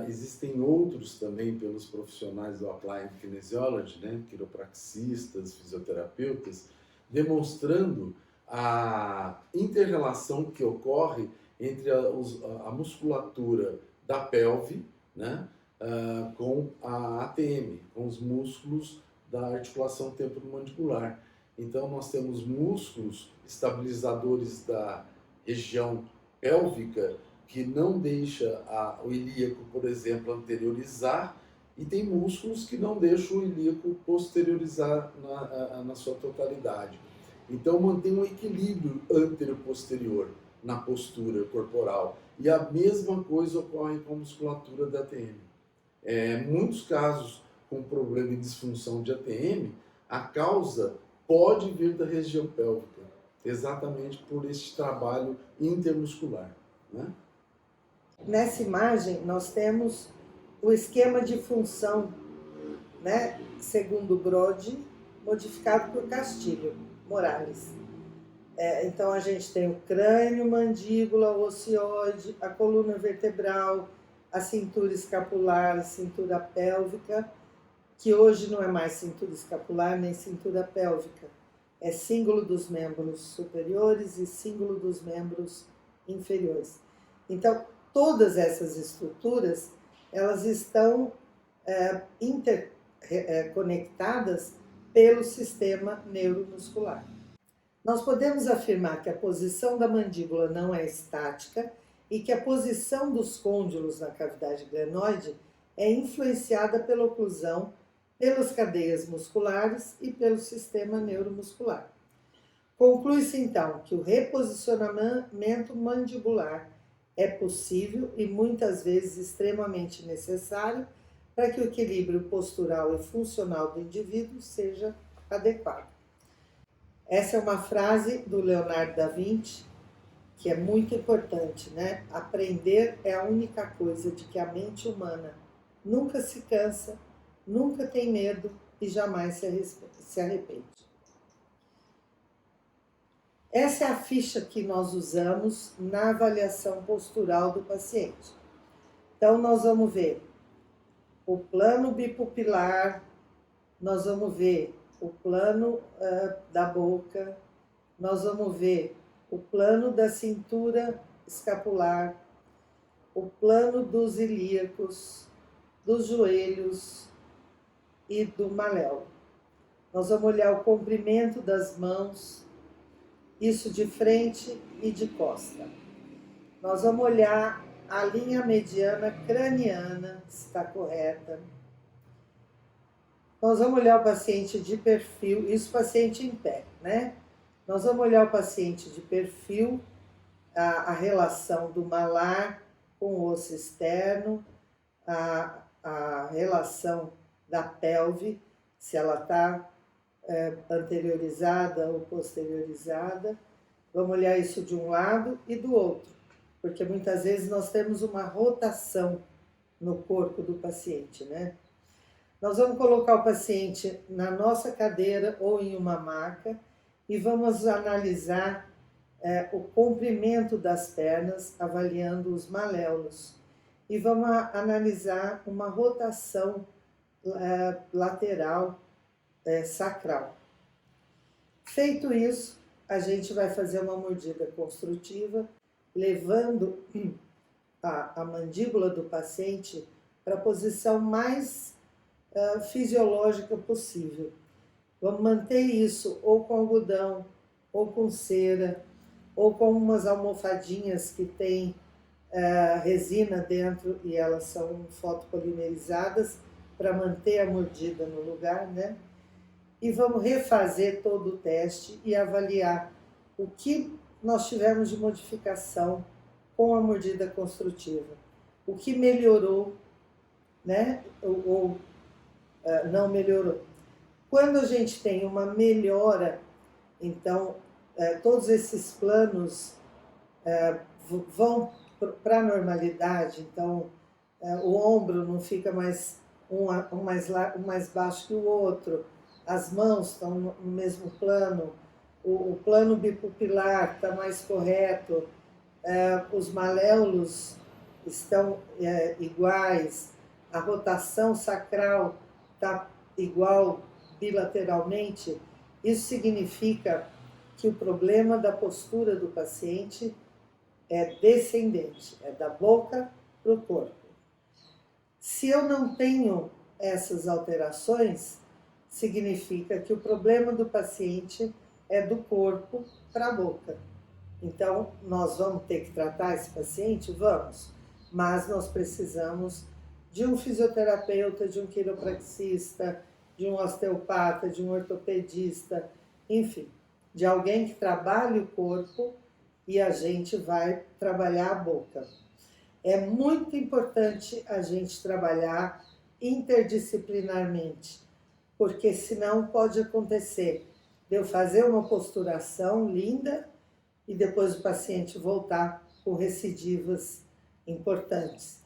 existem outros também pelos profissionais do Applied Kinesiology, né, quiropraxistas, fisioterapeutas, demonstrando a inter-relação que ocorre entre a musculatura da pelve, né, com a ATM, com os músculos da articulação temporomandibular. Então, nós temos músculos estabilizadores da região pélvica que não deixa o ilíaco, por exemplo, anteriorizar, e tem músculos que não deixam o ilíaco posteriorizar na sua totalidade. Então, mantém um equilíbrio anterior-posterior na postura corporal. E a mesma coisa ocorre com a musculatura da ATM. Muitos casos com problema de disfunção de ATM, a causa pode vir da região pélvica, exatamente por este trabalho intermuscular, né? Nessa imagem, nós temos o esquema de função, né, segundo Brody, modificado por Castilho Morales. Então, a gente tem o crânio, mandíbula, o ocioide, a coluna vertebral, a cintura escapular, a cintura pélvica, que hoje não é mais cintura escapular nem cintura pélvica. É cíngulo dos membros superiores e cíngulo dos membros inferiores. Então, todas essas estruturas, elas estão interconectadas pelo sistema neuromuscular. Nós podemos afirmar que a posição da mandíbula não é estática e que a posição dos côndilos na cavidade glenoide é influenciada pela oclusão, pelas cadeias musculares e pelo sistema neuromuscular. Conclui-se então que o reposicionamento mandibular é possível e muitas vezes extremamente necessário para que o equilíbrio postural e funcional do indivíduo seja adequado. Essa é uma frase do Leonardo da Vinci, que é muito importante, né? Aprender é a única coisa de que a mente humana nunca se cansa, nunca tem medo e jamais se arrepende. Essa é a ficha que nós usamos na avaliação postural do paciente. Então, nós vamos ver o plano bipupilar, nós vamos ver o plano da boca, nós vamos ver o plano da cintura escapular, o plano dos ilíacos, dos joelhos e do maléolo. Nós vamos olhar o comprimento das mãos, isso de frente e de costa. Nós vamos olhar a linha mediana craniana, se está correta. Nós vamos olhar o paciente de perfil, isso paciente em pé, né? Nós vamos olhar o paciente de perfil, a relação do malar com o osso externo, a relação da pelve, se ela está anteriorizada ou posteriorizada. Vamos olhar isso de um lado e do outro, porque muitas vezes nós temos uma rotação no corpo do paciente, né? Nós vamos colocar o paciente na nossa cadeira ou em uma maca e vamos analisar o comprimento das pernas, avaliando os maléolos. E vamos analisar uma rotação lateral sacral. Feito isso, a gente vai fazer uma mordida construtiva, levando a mandíbula do paciente para a posição mais fisiológica possível. Vamos manter isso ou com algodão, ou com cera, ou com umas almofadinhas que tem resina dentro e elas são fotopolimerizadas para manter a mordida no lugar, né? E vamos refazer todo o teste e avaliar o que nós tivemos de modificação com a mordida construtiva. O que melhorou, né? Ou não melhorou. Quando a gente tem uma melhora, então todos esses planos vão para a normalidade, então o ombro não fica mais um mais baixo que o outro, as mãos estão no mesmo plano, o plano bipupilar está mais correto, os maléolos estão iguais, a rotação sacral está igual bilateralmente. Isso significa que o problema da postura do paciente é descendente, é da boca para o corpo. Se eu não tenho essas alterações, significa que o problema do paciente é do corpo para a boca. Então, nós vamos ter que tratar esse paciente? Vamos, mas nós precisamos de um fisioterapeuta, de um quiropraxista, de um osteopata, de um ortopedista, enfim, de alguém que trabalhe o corpo e a gente vai trabalhar a boca. É muito importante a gente trabalhar interdisciplinarmente, porque senão pode acontecer de eu fazer uma posturação linda e depois o paciente voltar com recidivas importantes.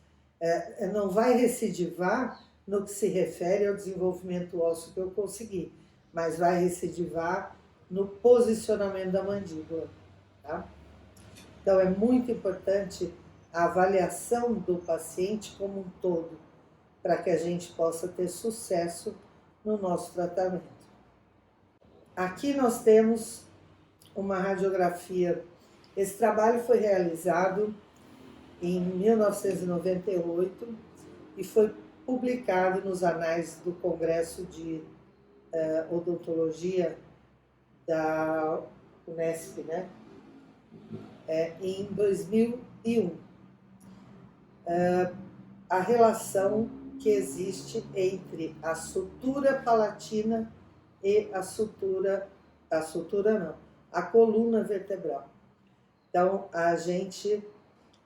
Não vai recidivar no que se refere ao desenvolvimento ósseo que eu consegui, mas vai recidivar no posicionamento da mandíbula, tá? Então é muito importante a avaliação do paciente como um todo, para que a gente possa ter sucesso no nosso tratamento. Aqui nós temos uma radiografia. Esse trabalho foi realizado em 1998 e foi publicado nos anais do Congresso de Odontologia da Unesp, né? Em 2001. A relação que existe entre a sutura palatina e a coluna vertebral. Então, a gente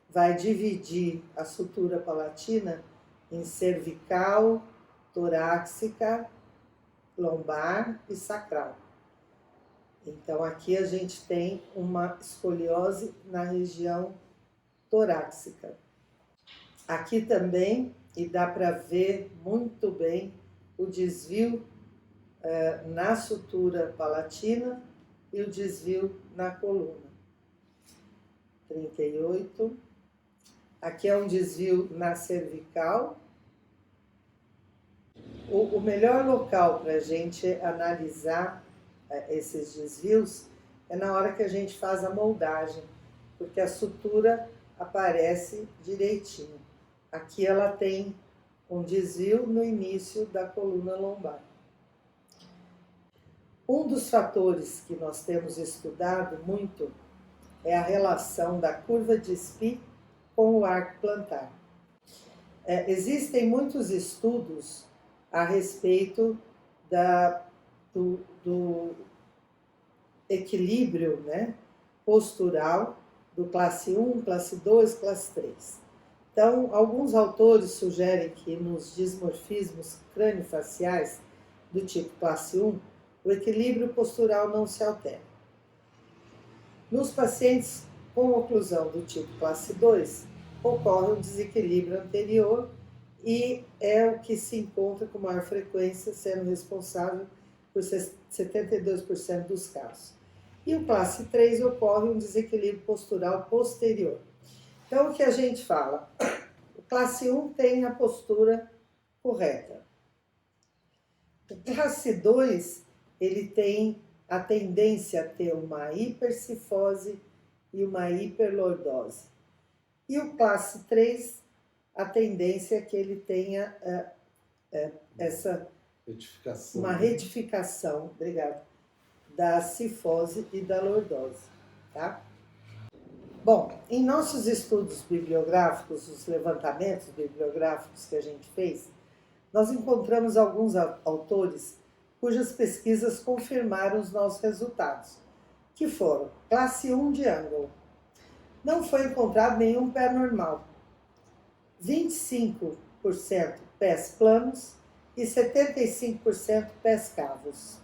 vai dividir a sutura palatina em cervical, torácica, lombar e sacral. Então, aqui a gente tem uma escoliose na região torácica. Aqui também, e dá para ver muito bem o desvio na sutura palatina e o desvio na coluna. 38. Aqui é um desvio na cervical. O melhor local para a gente analisar esses desvios é na hora que a gente faz a moldagem, porque a sutura aparece direitinho. Aqui ela tem um desvio no início da coluna lombar. Um dos fatores que nós temos estudado muito é a relação da curva de Spee com o arco plantar. Existem muitos estudos a respeito do equilíbrio, né, postural do classe 1, classe 2, classe 3. Então, alguns autores sugerem que nos dismorfismos craniofaciais do tipo classe 1, o equilíbrio postural não se altera. Nos pacientes com oclusão do tipo classe 2, ocorre um desequilíbrio anterior e é o que se encontra com maior frequência, sendo responsável por 72% dos casos. E o classe 3 ocorre um desequilíbrio postural posterior. Então, o que a gente fala? O classe 1 tem a postura correta. O classe 2, ele tem a tendência a ter uma hipercifose e uma hiperlordose. E o classe 3, a tendência é que ele tenha uma retificação, obrigado, da cifose e da lordose, tá? Bom, em nossos estudos bibliográficos, os levantamentos bibliográficos que a gente fez, nós encontramos alguns autores cujas pesquisas confirmaram os nossos resultados, que foram classe 1 de Angle. Não foi encontrado nenhum pé normal. 25% pés planos e 75% pés cavos.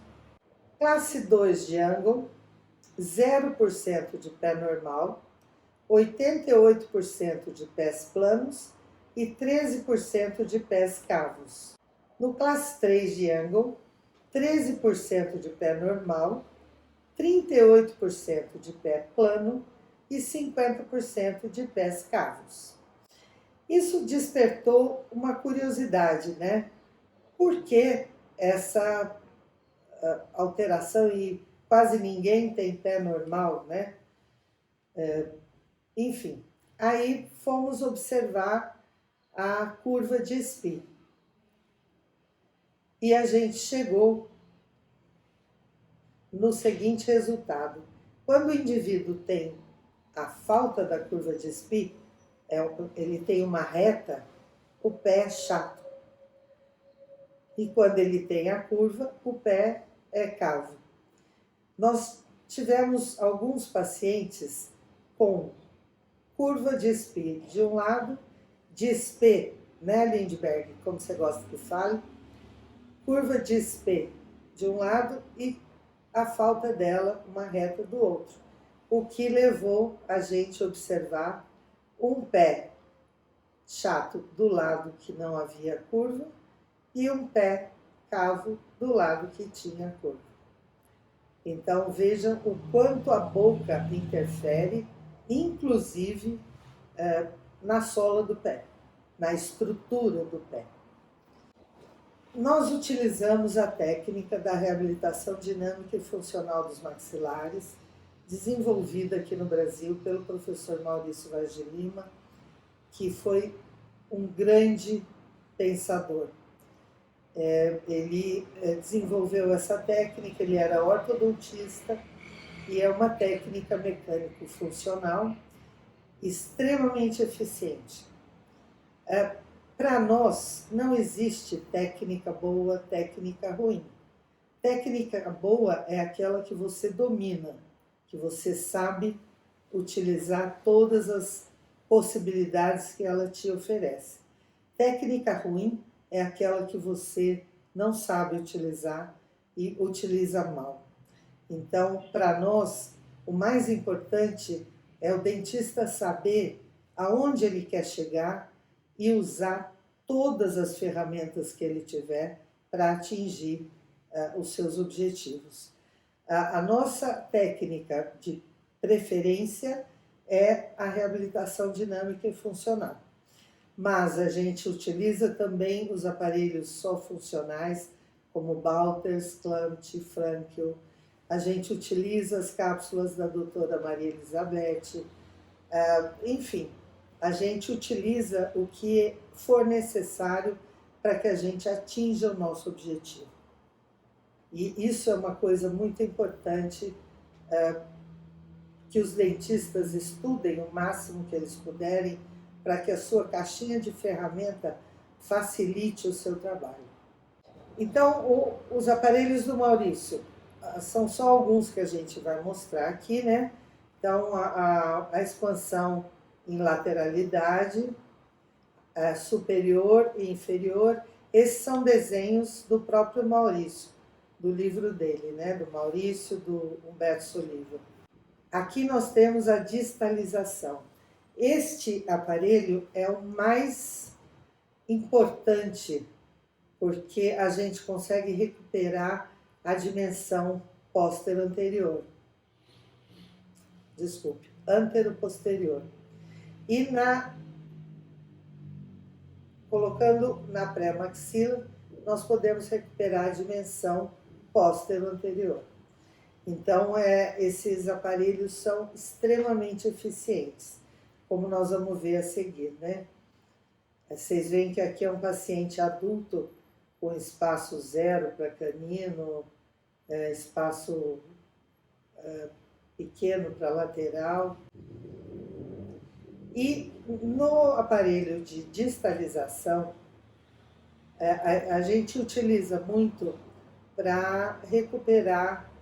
Classe 2 de Angle, 0% de pé normal, 88% de pés planos e 13% de pés cavos. No classe 3 de Angle, 13% de pé normal, 38% de pé plano e 50% de pés cavos. Isso despertou uma curiosidade, né? Por que essa alteração e quase ninguém tem pé normal, né? Enfim, aí fomos observar a curva de Spee. E a gente chegou no seguinte resultado. Quando o indivíduo tem a falta da curva de Spee, ele tem uma reta, o pé é chato. E quando ele tem a curva, o pé é cavo. Nós tivemos alguns pacientes com curva de Spee de um lado, de Spee, né, Lindbergh, como você gosta que fale, curva de Spee de um lado e a falta dela, uma reta do outro. O que levou a gente a observar um pé chato do lado que não havia curva e um pé cavo do lado que tinha curva. Então vejam o quanto a boca interfere, inclusive na sola do pé, na estrutura do pé. Nós utilizamos a técnica da reabilitação dinâmica e funcional dos maxilares, desenvolvida aqui no Brasil pelo professor Maurício Vaz de Lima, que foi um grande pensador. Ele desenvolveu essa técnica, ele era ortodontista e é uma técnica mecânico-funcional extremamente eficiente. Para nós, não existe técnica boa, técnica ruim. Técnica boa é aquela que você domina, que você sabe utilizar todas as possibilidades que ela te oferece. Técnica ruim é aquela que você não sabe utilizar e utiliza mal. Então, para nós, o mais importante é o dentista saber aonde ele quer chegar e usar todas as ferramentas que ele tiver para atingir os seus objetivos. A nossa técnica de preferência é a reabilitação dinâmica e funcional. Mas a gente utiliza também os aparelhos só funcionais, como Balters, Klampt, Frankel. A gente utiliza as cápsulas da doutora Maria Elizabeth. Enfim, a gente utiliza o que for necessário para que a gente atinja o nosso objetivo. E isso é uma coisa muito importante, que os dentistas estudem o máximo que eles puderem para que a sua caixinha de ferramenta facilite o seu trabalho. Então, os aparelhos do Maurício são só alguns que a gente vai mostrar aqui, né? Então, a expansão em lateralidade, superior e inferior, esses são desenhos do próprio Maurício, do livro dele, né? Do Maurício, do Humberto Soliva. Aqui nós temos a distalização. Este aparelho é o mais importante, porque a gente consegue recuperar a dimensão póstero-anterior. Desculpe, antero-posterior. E colocando na pré-maxila, nós podemos recuperar a dimensão póstero-anterior. Então, esses aparelhos são extremamente eficientes, como nós vamos ver a seguir, né? Vocês veem que aqui é um paciente adulto com espaço zero para canino, espaço pequeno para lateral. E no aparelho de distalização, a gente utiliza muito para recuperar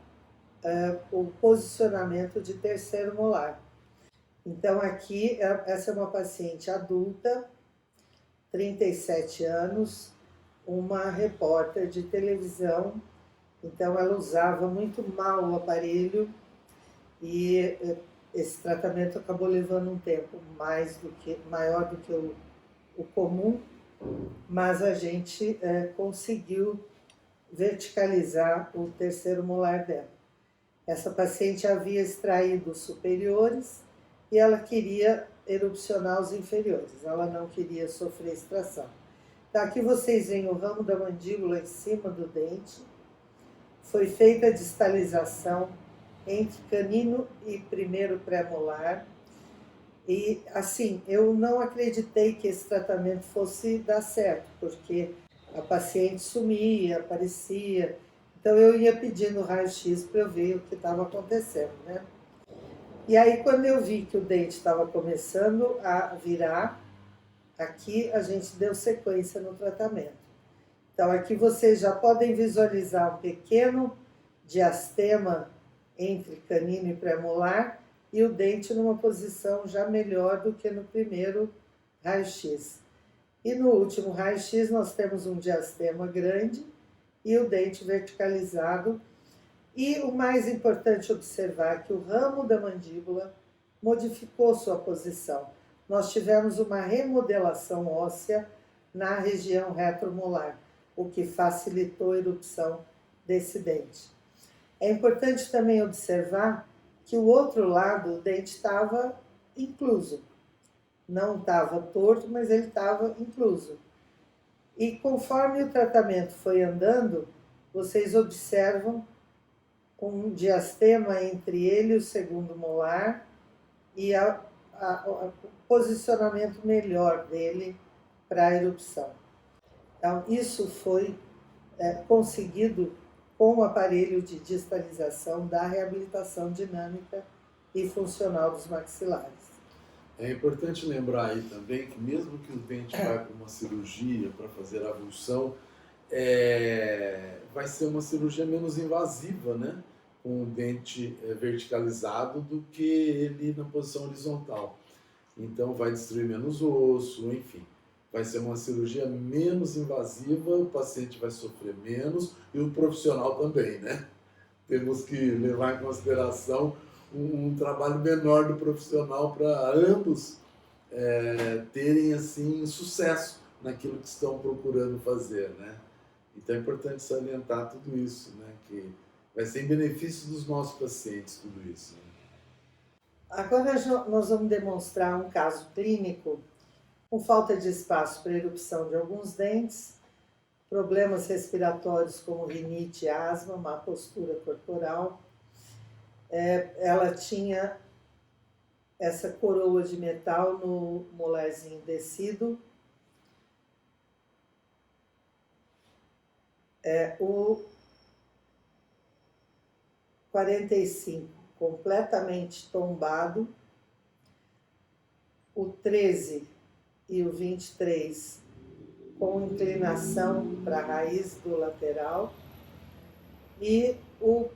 o posicionamento de terceiro molar. Então aqui, essa é uma paciente adulta, 37 anos, uma repórter de televisão. Então ela usava muito mal o aparelho e esse tratamento acabou levando um tempo maior do que o comum, mas a gente conseguiu verticalizar o terceiro molar dela. Essa paciente havia extraído os superiores e ela queria erupcionar os inferiores, ela não queria sofrer extração. Então aqui vocês veem o ramo da mandíbula em cima do dente, foi feita a distalização entre canino e primeiro pré-molar. E assim, eu não acreditei que esse tratamento fosse dar certo, porque a paciente sumia, aparecia. Então eu ia pedindo raio-x para eu ver o que estava acontecendo, né? E aí quando eu vi que o dente estava começando a virar, aqui a gente deu sequência no tratamento. Então aqui vocês já podem visualizar um pequeno diastema entre canino e pré-molar e o dente numa posição já melhor do que no primeiro raio-x. E no último raio-x nós temos um diastema grande e o dente verticalizado. E o mais importante observar é que o ramo da mandíbula modificou sua posição. Nós tivemos uma remodelação óssea na região retromolar, o que facilitou a erupção desse dente. É importante também observar que o outro lado, o dente estava incluso. Não estava torto, mas ele estava incluso. E conforme o tratamento foi andando, vocês observam um diastema entre ele e o segundo molar e o posicionamento melhor dele para a erupção. Então, isso foi conseguido com o aparelho de distalização da reabilitação dinâmica e funcional dos maxilares. É importante lembrar aí também que mesmo que o dente vá para uma cirurgia para fazer a avulsão, vai ser uma cirurgia menos invasiva, né? Com o dente verticalizado do que ele na posição horizontal. Então vai destruir menos osso, enfim. Vai ser uma cirurgia menos invasiva, o paciente vai sofrer menos e o profissional também, né? Temos que levar em consideração um trabalho menor do profissional para ambos terem assim sucesso naquilo que estão procurando fazer, né? Então é importante salientar tudo isso, né? Que vai ser em benefício dos nossos pacientes tudo isso. Né? Agora nós vamos demonstrar um caso clínico com falta de espaço para erupção de alguns dentes, problemas respiratórios como rinite, asma, má postura corporal. Ela tinha essa coroa de metal no molarzinho descido. O 45 completamente tombado, o 13 e o 23 com inclinação para a raiz do lateral e o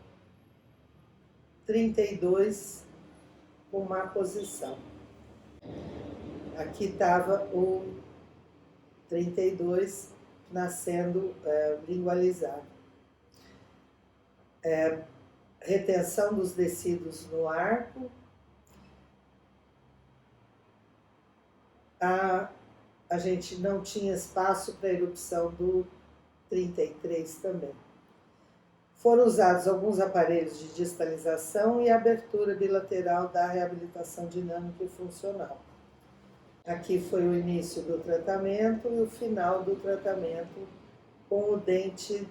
32 com má posição. Aqui estava o 32 nascendo lingualizado. Retenção dos descidos no arco. A gente não tinha espaço para a erupção do 33 também. Foram usados alguns aparelhos de distalização e abertura bilateral da reabilitação dinâmica e funcional. Aqui foi o início do tratamento e o final do tratamento com o dente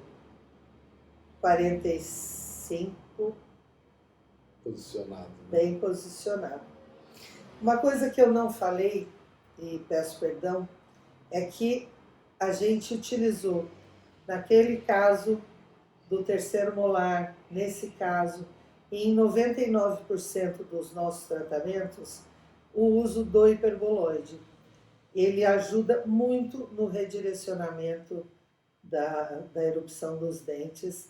45 posicionado, né? Bem posicionado. Uma coisa que eu não falei, e peço perdão, é que a gente utilizou, naquele caso do terceiro molar, nesse caso, e em 99% dos nossos tratamentos, o uso do hiperboloide. Ele ajuda muito no redirecionamento da erupção dos dentes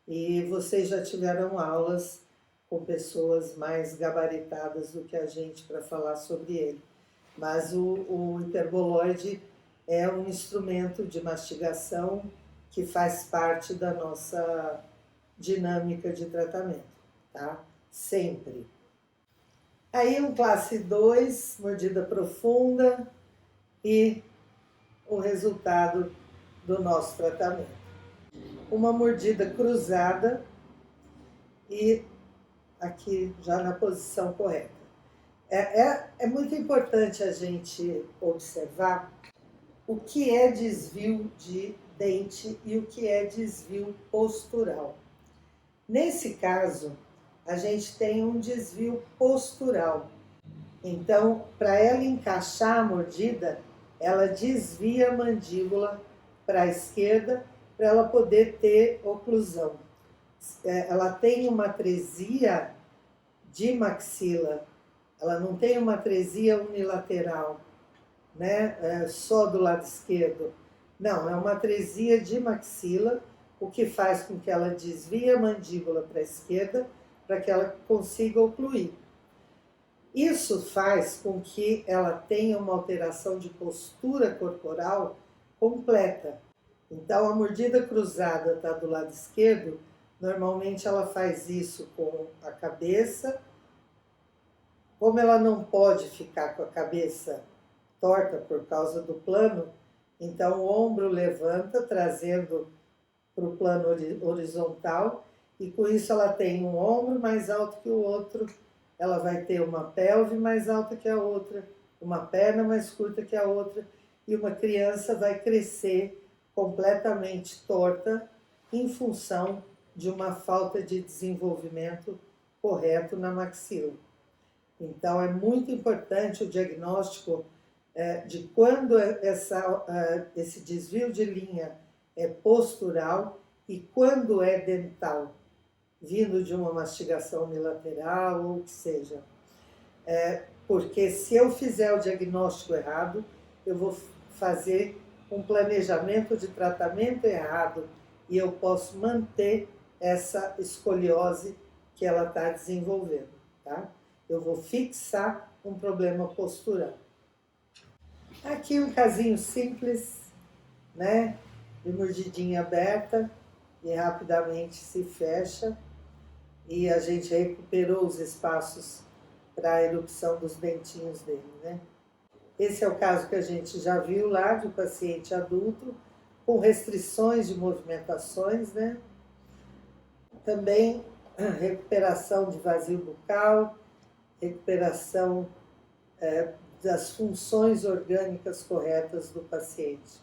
e vocês já tiveram aulas com pessoas mais gabaritadas do que a gente para falar sobre ele. Mas o hiperboloide é um instrumento de mastigação que faz parte da nossa dinâmica de tratamento, tá? Sempre. Aí um classe 2, mordida profunda e o resultado do nosso tratamento. Uma mordida cruzada e aqui já na posição correta. É muito importante a gente observar o que é desvio de dente e o que é desvio postural. Nesse caso, a gente tem um desvio postural. Então, para ela encaixar a mordida, ela desvia a mandíbula para a esquerda para ela poder ter oclusão. Ela tem uma atresia de maxila, ela não tem uma atresia unilateral, né? Só do lado esquerdo. Não, é uma atresia de maxila, o que faz com que ela desvie a mandíbula para a esquerda para que ela consiga ocluir. Isso faz com que ela tenha uma alteração de postura corporal completa. Então, a mordida cruzada está do lado esquerdo, normalmente ela faz isso com a cabeça. Como ela não pode ficar com a cabeça torta por causa do plano, então o ombro levanta, trazendo para o plano horizontal, e com isso ela tem um ombro mais alto que o outro, ela vai ter uma pelve mais alta que a outra, uma perna mais curta que a outra, e uma criança vai crescer completamente torta em função de uma falta de desenvolvimento correto na maxila. Então, é muito importante o diagnóstico de quando esse desvio de linha é postural e quando é dental, vindo de uma mastigação unilateral ou o que seja. Porque se eu fizer o diagnóstico errado, eu vou fazer um planejamento de tratamento errado e eu posso manter essa escoliose que ela está desenvolvendo, tá? Eu vou fixar um problema postural. Aqui um casinho simples, né? De mordidinha aberta e rapidamente se fecha e a gente recuperou os espaços para a erupção dos dentinhos dele, né? Esse é o caso que a gente já viu lá de um paciente adulto com restrições de movimentações, né? Também recuperação de vazio bucal, recuperação das funções orgânicas corretas do paciente.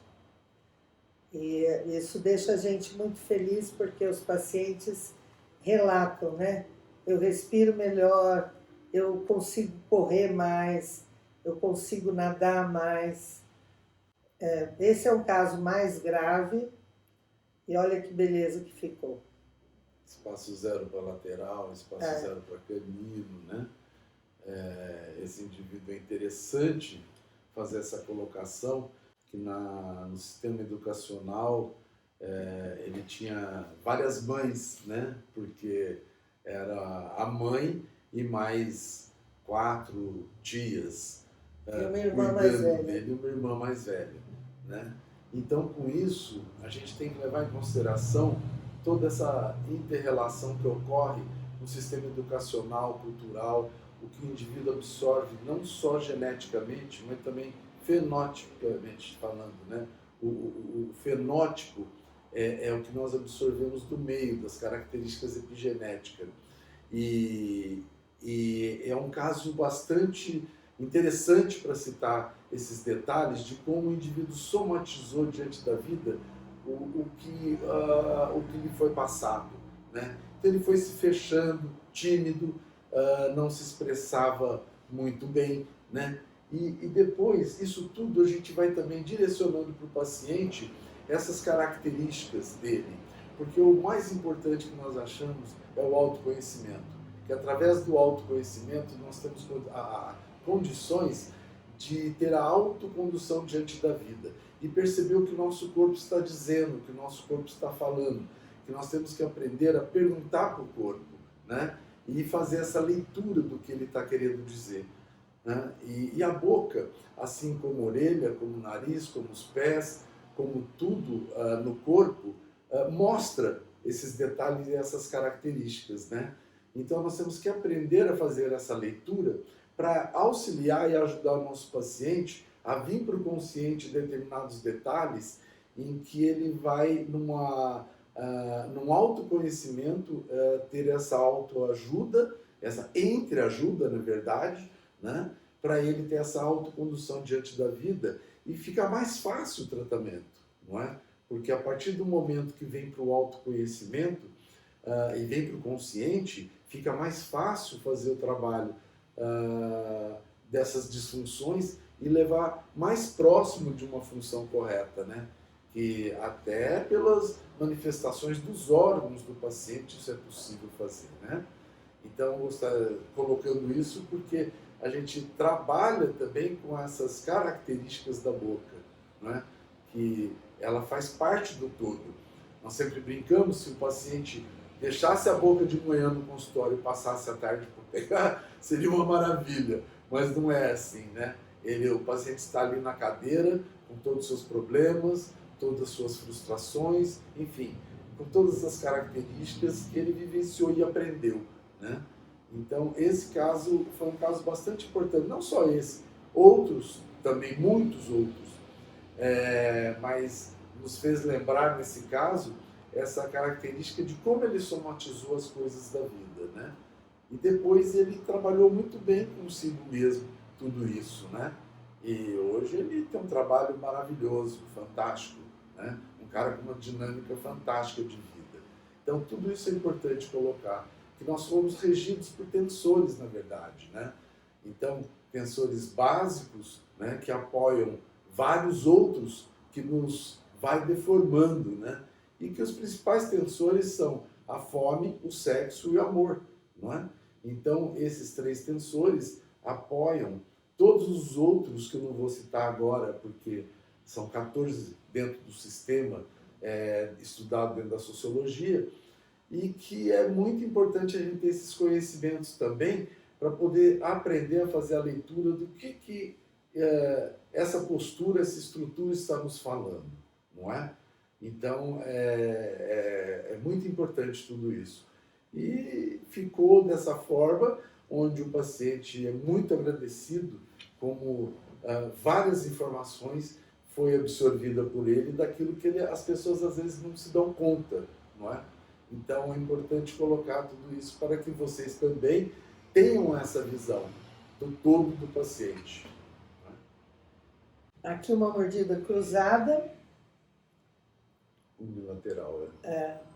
E isso deixa a gente muito feliz porque os pacientes relatam, né? Eu respiro melhor, eu consigo correr mais, eu consigo nadar mais. Esse é um caso mais grave e olha que beleza que ficou. Espaço zero para lateral, espaço zero para canino, né? Esse indivíduo é interessante fazer essa colocação, que no sistema educacional ele tinha várias mães, né? Porque era a mãe e mais 4 tias E uma irmã mais velha. dele, e uma irmã mais velha, né? Então, com isso, a gente tem que levar em consideração toda essa inter-relação que ocorre no sistema educacional, cultural, o que o indivíduo absorve não só geneticamente, mas também fenotipicamente falando, né? O fenótipo é o que nós absorvemos do meio, das características epigenéticas. E é um caso bastante interessante para citar esses detalhes de como o indivíduo somatizou diante da vida o que lhe foi passado, né? Então ele foi se fechando, tímido, não se expressava muito bem, né? E depois, isso tudo a gente vai também direcionando para o paciente essas características dele, porque o mais importante que nós achamos é o autoconhecimento, que através do autoconhecimento nós temos condições de ter a autocondução diante da vida e perceber o que o nosso corpo está dizendo, o que o nosso corpo está falando, que nós temos que aprender a perguntar para o corpo, né? E fazer essa leitura do que ele está querendo dizer, né? E a boca, assim como a orelha, como o nariz, como os pés, como tudo no corpo, mostra esses detalhes e essas características, né? Então nós temos que aprender a fazer essa leitura para auxiliar e ajudar o nosso paciente a vir para o consciente determinados detalhes em que ele vai num autoconhecimento ter essa autoajuda, essa entreajuda, na verdade, né? Para ele ter essa autocondução diante da vida e fica mais fácil o tratamento, não é? Porque a partir do momento que vem para o autoconhecimento e vem para o consciente, fica mais fácil fazer o trabalho dessas disfunções e levar mais próximo de uma função correta, né? Que até pelas manifestações dos órgãos do paciente isso é possível fazer, né? Então, eu estou colocando isso porque a gente trabalha também com essas características da boca, né? Que ela faz parte do todo. Nós sempre brincamos, se o paciente deixasse a boca de manhã no consultório e passasse a tarde por pegar, seria uma maravilha, mas não é assim, né? O paciente está ali na cadeira, com todos os seus problemas, todas as suas frustrações, enfim, com todas as características que ele vivenciou e aprendeu, né? Então, esse caso foi um caso bastante importante, não só esse, outros também, muitos outros, mas nos fez lembrar nesse caso essa característica de como ele somatizou as coisas da vida, né? E depois ele trabalhou muito bem consigo mesmo tudo isso, né? E hoje ele tem um trabalho maravilhoso, fantástico, né? Um cara com uma dinâmica fantástica de vida. Então tudo isso é importante colocar, que nós fomos regidos por tensores, na verdade, né? Então, tensores básicos, né, que apoiam vários outros que nos vai deformando, né? E que os principais tensores são a fome, o sexo e o amor, não é? Então, esses três tensores apoiam todos os outros que eu não vou citar agora, porque são 14 dentro do sistema estudado dentro da sociologia, e que é muito importante a gente ter esses conhecimentos também para poder aprender a fazer a leitura do que essa postura, essa estrutura está nos falando, não é? Então, é muito importante tudo isso. E ficou dessa forma, onde o paciente é muito agradecido, como várias informações foi absorvida por ele daquilo que as pessoas às vezes não se dão conta, não é? Então é importante colocar tudo isso para que vocês também tenham essa visão do todo do paciente. Aqui uma mordida cruzada. Unilateral,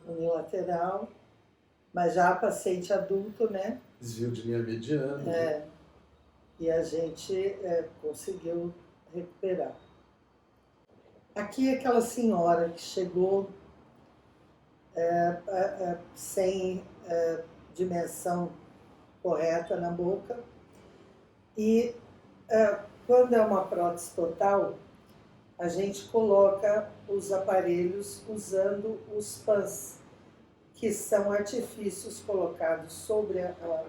Unilateral, mas já paciente adulto, né? Desvio de linha mediana. E a gente conseguiu recuperar. Aqui aquela senhora que chegou sem dimensão correta na boca e quando é uma prótese total, a gente coloca os aparelhos usando os PANs, que são artifícios colocados sobre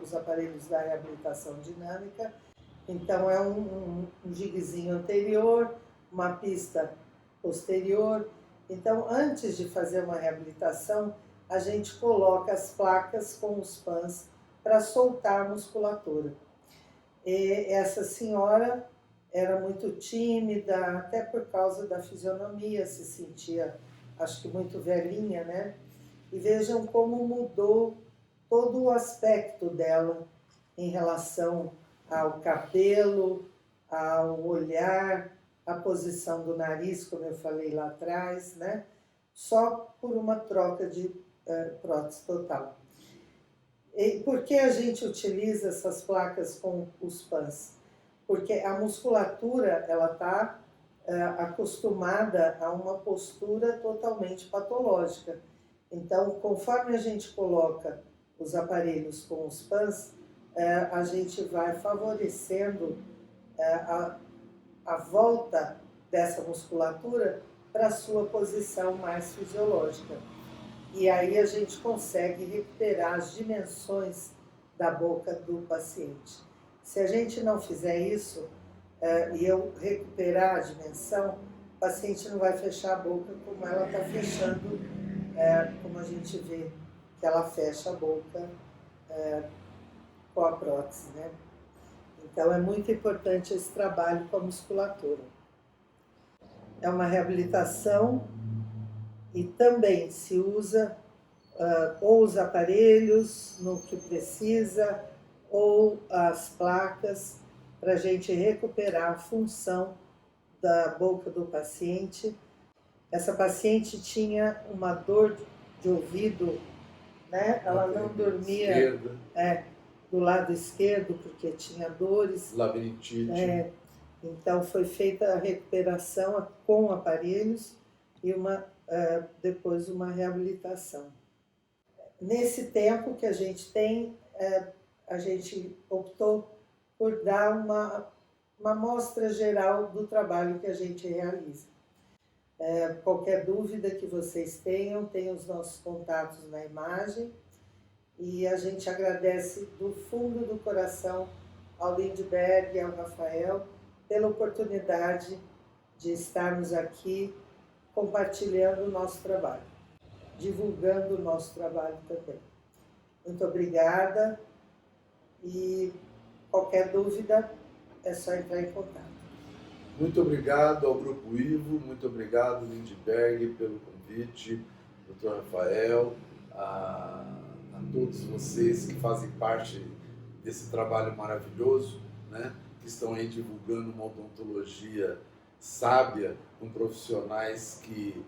os aparelhos da reabilitação dinâmica. Então é um jiguezinho anterior, uma pista posterior. Então, antes de fazer uma reabilitação, a gente coloca as placas com os PANs para soltar a musculatura. E essa senhora era muito tímida, até por causa da fisionomia, se sentia, acho que muito velhinha, né? E vejam como mudou todo o aspecto dela em relação ao cabelo, ao olhar, a posição do nariz, como eu falei lá atrás, né? Só por uma troca de prótese total. E por que a gente utiliza essas placas com os PANs? Porque a musculatura ela está acostumada a uma postura totalmente patológica. Então, conforme a gente coloca os aparelhos com os PANs, a gente vai favorecendo a volta dessa musculatura para a sua posição mais fisiológica. E aí a gente consegue recuperar as dimensões da boca do paciente. Se a gente não fizer isso, e eu recuperar a dimensão, o paciente não vai fechar a boca como ela está fechando, como a gente vê que ela fecha a boca com a prótese, né? Então é muito importante esse trabalho com a musculatura. É uma reabilitação e também se usa ou os aparelhos no que precisa, ou as placas, para a gente recuperar a função da boca do paciente. Essa paciente tinha uma dor de ouvido, né? Ela não dormia do lado esquerdo porque tinha dores. Labirintite. Então foi feita a recuperação com aparelhos e depois uma reabilitação. Nesse tempo que a gente tem, a gente optou por dar uma amostra geral do trabalho que a gente realiza. Qualquer dúvida que vocês tenham, tem os nossos contatos na imagem. E a gente agradece do fundo do coração ao Lindbergh e ao Rafael pela oportunidade de estarmos aqui compartilhando o nosso trabalho, divulgando o nosso trabalho também. Muito obrigada e qualquer dúvida é só entrar em contato. Muito obrigado ao Grupo Ivo, muito obrigado Lindbergh pelo convite, Dr. Rafael, a todos vocês que fazem parte desse trabalho maravilhoso, né? Que estão aí divulgando uma odontologia sábia, com profissionais que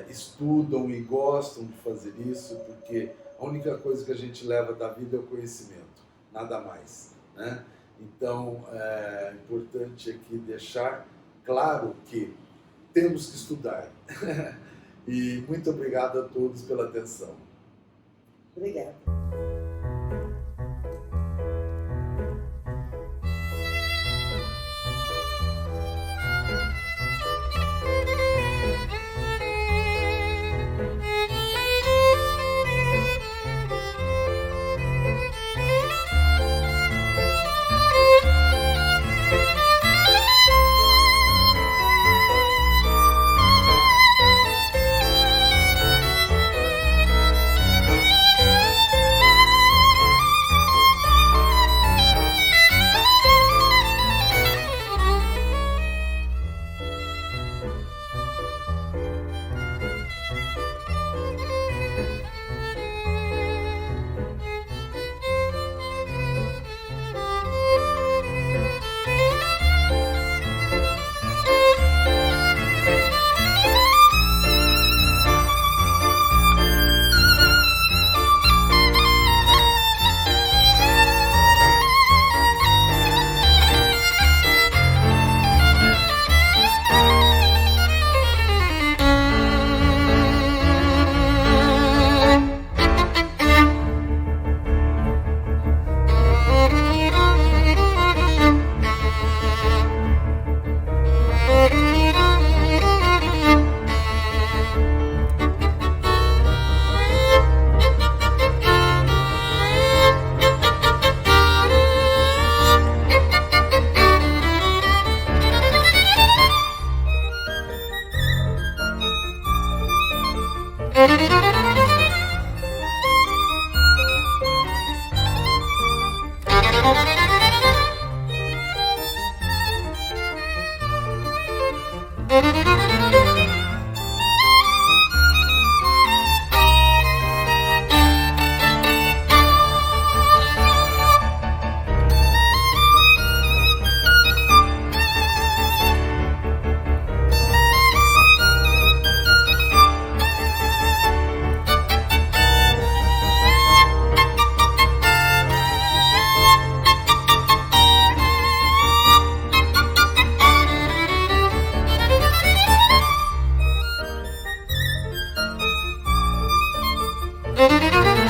estudam e gostam de fazer isso, porque a única coisa que a gente leva da vida é o conhecimento, nada mais, né? Então, é importante aqui deixar claro que temos que estudar. E muito obrigado a todos pela atenção. Obrigada. Música